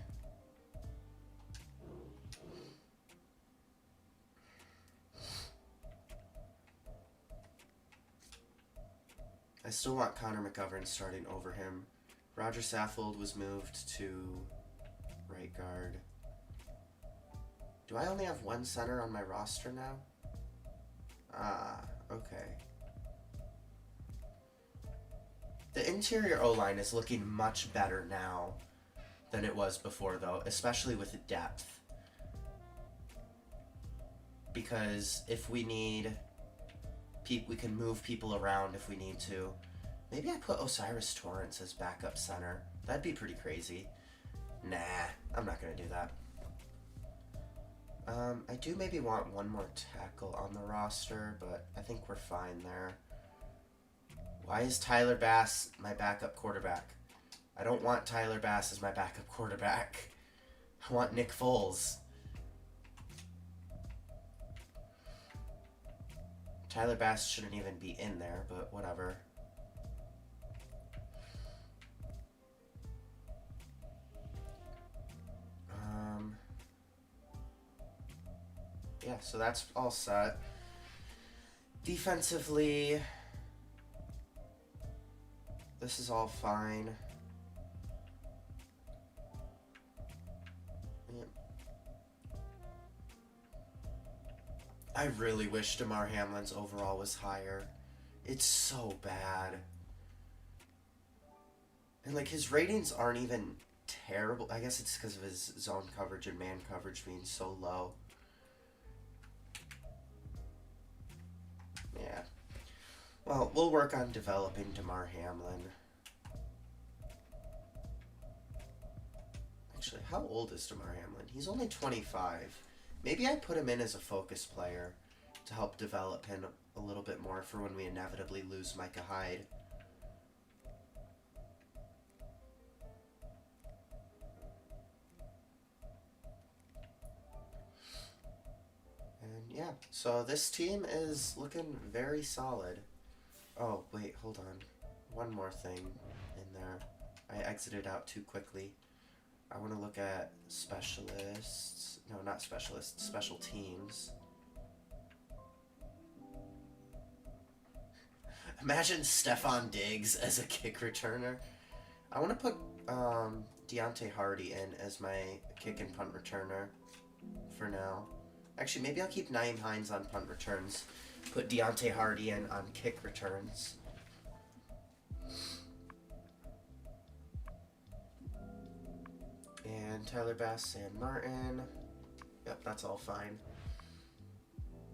I still want Connor McGovern starting over him. Roger Saffold was moved to right guard. Do I only have one center on my roster now? Ah, okay. The interior O-line is looking much better now than it was before, though, especially with the depth. Because if we need... we can move people around if we need to. Maybe I put Osiris Torrance as backup center. That'd be pretty crazy. Nah, I'm not going to do that. I do maybe want one more tackle on the roster, but I think we're fine there. Why is Tyler Bass my backup quarterback? I don't want Tyler Bass as my backup quarterback. I want Nick Foles. Tyler Bass shouldn't even be in there, but whatever. Yeah, so that's all set. Defensively, this is all fine. Yep. I really wish DeMar Hamlin's overall was higher. It's so bad. And like his ratings aren't even terrible. I guess it's because of his zone coverage and man coverage being so low. Yeah. Well, we'll work on developing DeMar Hamlin. Actually, how old is DeMar Hamlin? He's only 25. Maybe I put him in as a focus player to help develop him a little bit more for when we inevitably lose Micah Hyde. And yeah, so this team is looking very solid. Oh, wait, hold on. One more thing in there. I exited out too quickly. I want to look at specialists. No, not specialists. Special teams. Imagine Stephon Diggs as a kick returner. I want to put Deontay Hardy in as my kick and punt returner for now. Actually, maybe I'll keep Nyheim Hines on punt returns. Put Deontay Hardy in on kick returns. And Tyler Bass and Martin. Yep, that's all fine.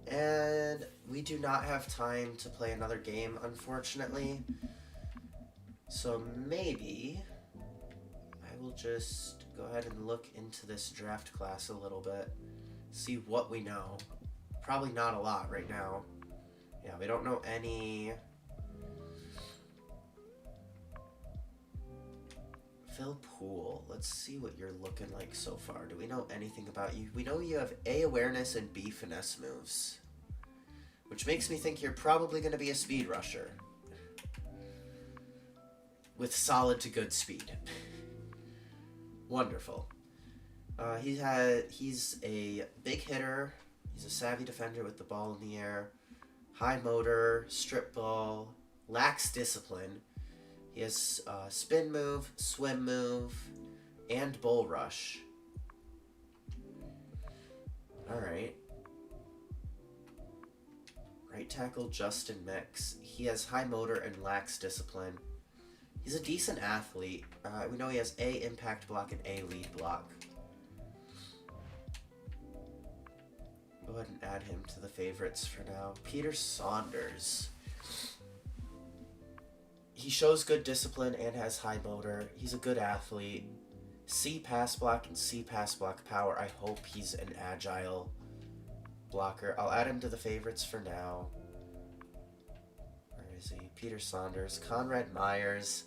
And we do not have time to play another game, unfortunately. So maybe I will just go ahead and look into this draft class a little bit. See what we know. Probably not a lot right now. Yeah, we don't know any Phil Poole. Let's see what you're looking like so far. Do we know anything about you? We know you have A, awareness, and B, finesse moves. Which makes me think you're probably going to be a speed rusher. With solid to good speed. Wonderful. He's a big hitter. He's a savvy defender with the ball in the air. High motor, strip ball, lacks discipline. He has spin move, swim move, and bull rush. Alright. Right tackle Justin Mix. He has high motor and lacks discipline. He's a decent athlete. We know he has A, impact block, and A, lead block. Go ahead and add him to the favorites for now. Peter Saunders. He shows good discipline and has high motor. He's a good athlete. C pass block and C pass block power. I hope he's an agile blocker. I'll add him to the favorites for now. Where is he? Peter Saunders. Conrad Myers.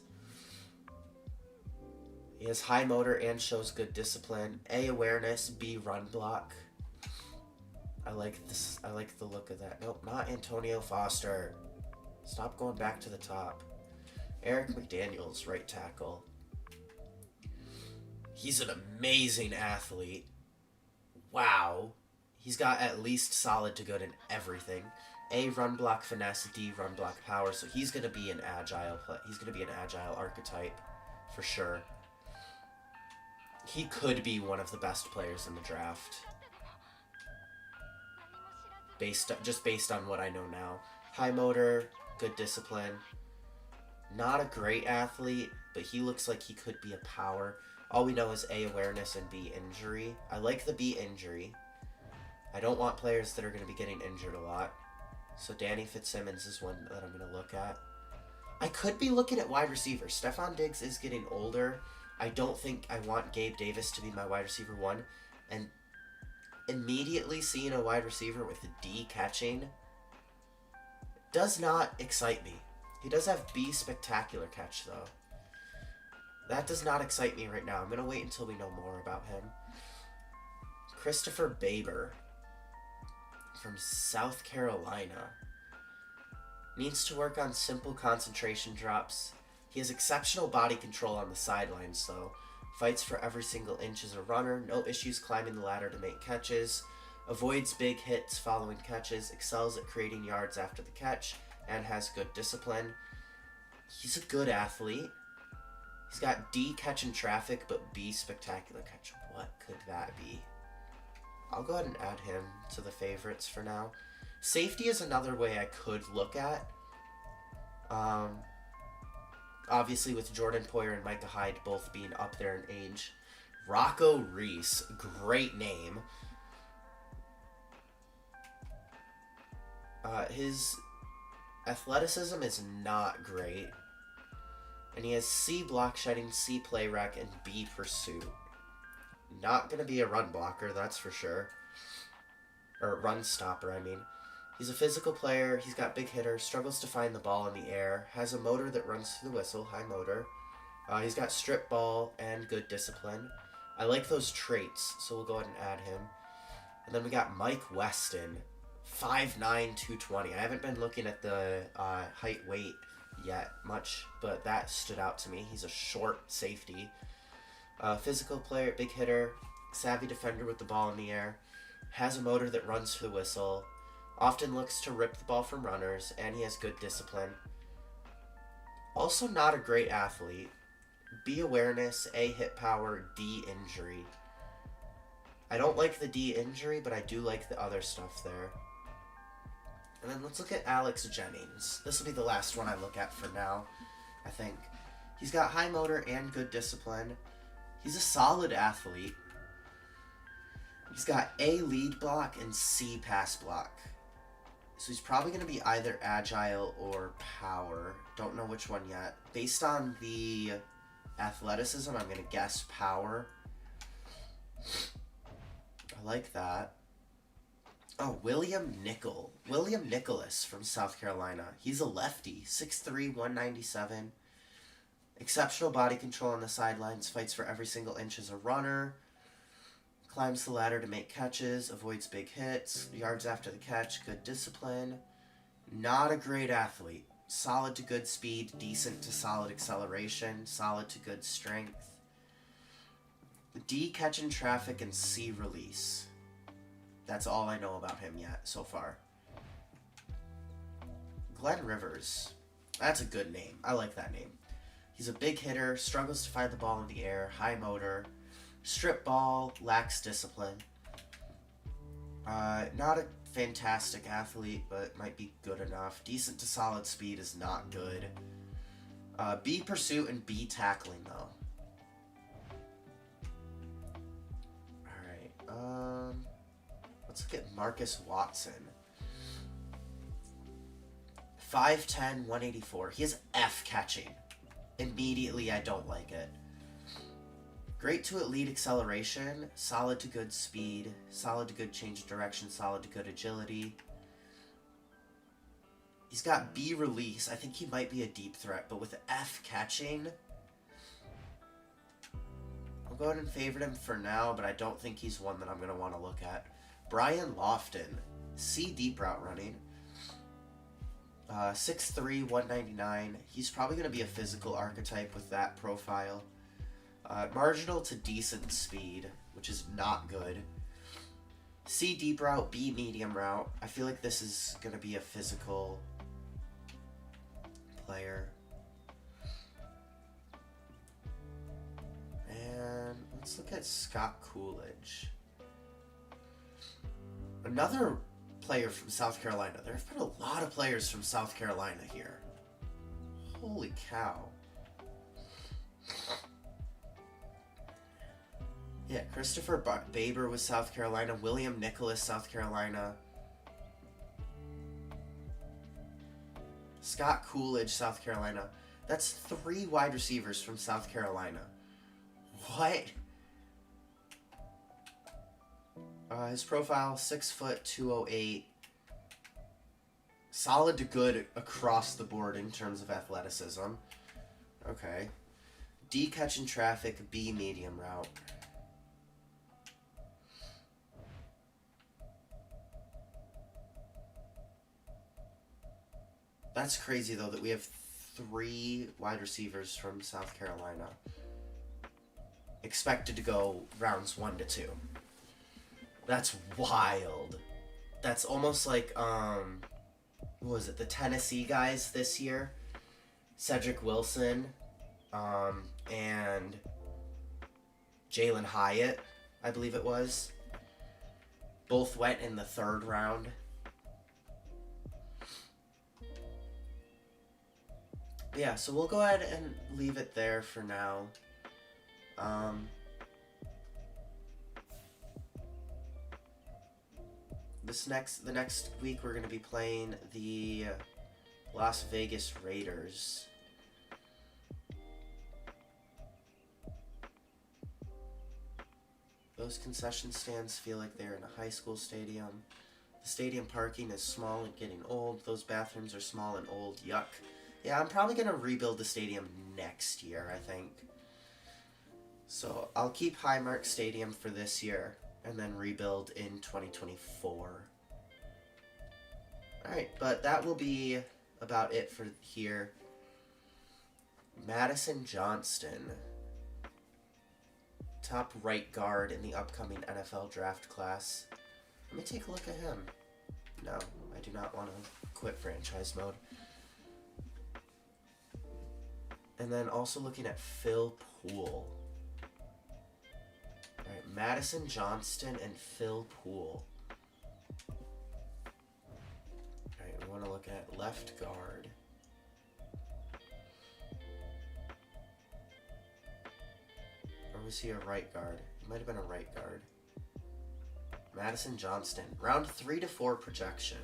He has high motor and shows good discipline. A, awareness. B, run block. I like this. I like the look of that. Nope, not Antonio Foster. Stop going back to the top. Eric McDaniels, right tackle. He's an amazing athlete. Wow. He's got at least solid to good in everything. A, run block finesse. D, run block power. So he's gonna be an agile archetype for sure. He could be one of the best players in the draft. Just based on what I know now. High motor, good discipline. Not a great athlete, but he looks like he could be a power. All we know is A, awareness, and B, injury. I like the B, injury. I don't want players that are going to be getting injured a lot. So Danny Fitzsimmons is one that I'm going to look at. I could be looking at wide receiver. Stephon Diggs is getting older. I don't think I want Gabe Davis to be my wide receiver 1. And immediately seeing a wide receiver with a D catching does not excite me. He does have B, spectacular catch, though. That does not excite me right now. I'm going to wait until we know more about him. Christopher Baber from South Carolina. Needs to work on simple concentration drops. He has exceptional body control on the sidelines, though. Fights for every single inch as a runner. No issues climbing the ladder to make catches. Avoids big hits following catches. Excels at creating yards after the catch. And has good discipline. He's a good athlete. He's got D, catch in traffic, but B, spectacular catch. What could that be? I'll go ahead and add him to the favorites for now. Safety is another way I could look at. Obviously with Jordan Poyer and Micah Hyde both being up there in age. Rocco Reese, great name. His athleticism is not great. And he has C, block shedding, C, play rec, and B, pursuit. Not going to be a run blocker, that's for sure. Or run stopper, I mean. He's a physical player, he's got big hitter, struggles to find the ball in the air, has a motor that runs through the whistle, high motor. He's got strip ball and good discipline. I like those traits, so we'll go ahead and add him. And then we got Mike Weston, 5'9", 220. I haven't been looking at the height weight yet much, but that stood out to me. He's a short safety. Physical player, big hitter, savvy defender with the ball in the air, has a motor that runs through the whistle, often looks to rip the ball from runners, and he has good discipline. Also not a great athlete. B, awareness, A, hit power, D, injury. I don't like the D, injury, but I do like the other stuff there. And then let's look at Alex Jennings. This will be the last one I look at for now, I think. He's got high motor and good discipline. He's a solid athlete. He's got A, lead block, and C, pass block. So he's probably going to be either agile or power. Don't know which one yet. Based on the athleticism, I'm going to guess power. I like that. Oh, William Nicholas from South Carolina. He's a lefty, 6'3", 197. Exceptional body control on the sidelines, fights for every single inch as a runner, climbs the ladder to make catches, avoids big hits, yards after the catch, good discipline. Not a great athlete. Solid to good speed, decent to solid acceleration, solid to good strength. D, catch in traffic, and C, release. That's all I know about him yet so far. Glenn Rivers. That's a good name. I like that name. He's a big hitter, struggles to find the ball in the air, high motor, strip ball, lacks discipline. Not a fantastic athlete, but might be good enough. Decent to solid speed is not good. B, pursuit, and B, tackling, though. Alright, let's look at Marcus Watson. 5'10", 184. He has F catching. Immediately, I don't like it. Great to elite acceleration, solid to good speed, solid to good change of direction, solid to good agility. He's got B release. I think he might be a deep threat, but with F catching, I'll go ahead and favorite him for now, but I don't think he's one that I'm going to want to look at. Brian Lofton, C deep route running. 6'3", 199. He's probably going to be a physical archetype with that profile. Marginal to decent speed, which is not good. C deep route, B medium route. I feel like this is going to be a physical player. And let's look at Scott Coolidge. Another player from South Carolina. There have been a lot of players from South Carolina here. Holy cow. Yeah, Christopher Baber was South Carolina. William Nicholas, South Carolina. Scott Coolidge, South Carolina. That's 3 wide receivers from South Carolina. What? His profile, 6 foot, 208. Solid to good across the board in terms of athleticism. Okay. D, catch in traffic, B, medium route. That's crazy, though, that we have 3 wide receivers from South Carolina expected to go rounds 1 to 2. That's wild. That's almost like, what was it, the Tennessee guys this year? Cedric Wilson, and Jalen Hyatt, I believe it was. Both went in the 3rd round. Yeah, so we'll go ahead and leave it there for now. The next week we're going to be playing the Las Vegas Raiders. Those concession stands feel like they're in a high school stadium. The stadium parking is small and getting old. Those bathrooms are small and old. Yuck. Yeah, I'm probably going to rebuild the stadium next year, I think. So I'll keep Highmark Stadium for this year and then rebuild in 2024. Alright, but that will be about it for here. Madison Johnston. Top right guard in the upcoming NFL draft class. Let me take a look at him. No, I do not want to quit franchise mode. And then also looking at Phil Poole. Alright, Madison Johnston and Phil Poole. Alright, we want to look at left guard. Or was he a right guard? He might have been a right guard. Madison Johnston. Round 3 to 4 projection.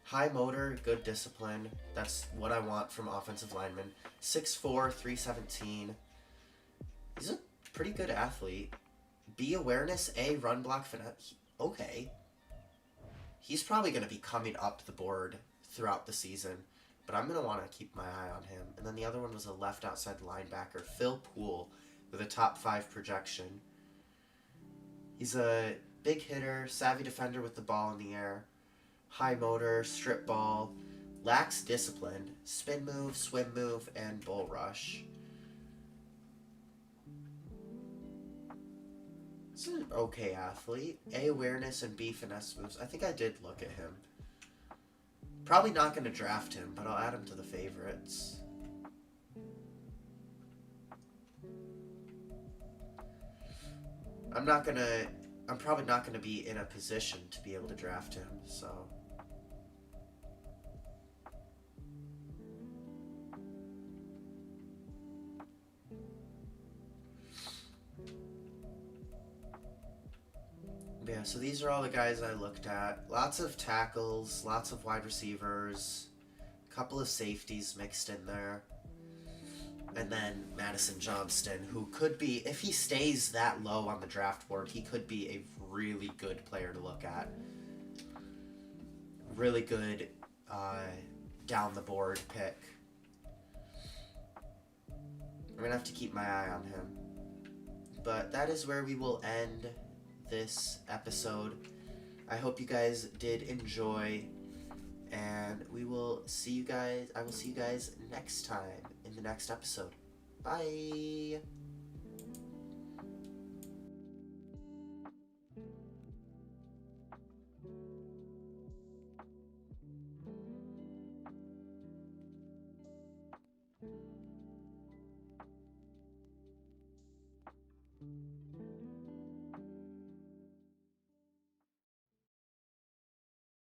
High motor, good discipline. That's what I want from offensive linemen. 6'4", 317. He's a pretty good athlete. B, awareness. A, run block finesse. Okay. He's probably going to be coming up the board throughout the season. but I'm going to want to keep my eye on him. And then the other one was a left outside linebacker, Phil Poole, with a top 5 projection. He's a big hitter, savvy defender with the ball in the air, high motor, strip ball, lacks discipline, spin move, swim move, and bull rush. He's an okay athlete. A, awareness, and B, finesse moves. I think I did look at him. Probably not going to draft him, but I'll add him to the favorites. I'm probably not going to be in a position to be able to draft him, so. Yeah, so these are all the guys I looked at. Lots of tackles, lots of wide receivers, a couple of safeties mixed in there. And then Madison Johnston, who could be, if he stays that low on the draft board, he could be a really good player to look at. Really good down the board pick. I'm going to have to keep my eye on him. But that is where we will end this episode. I hope you guys did enjoy, and I will see you guys next time in the next episode. Bye.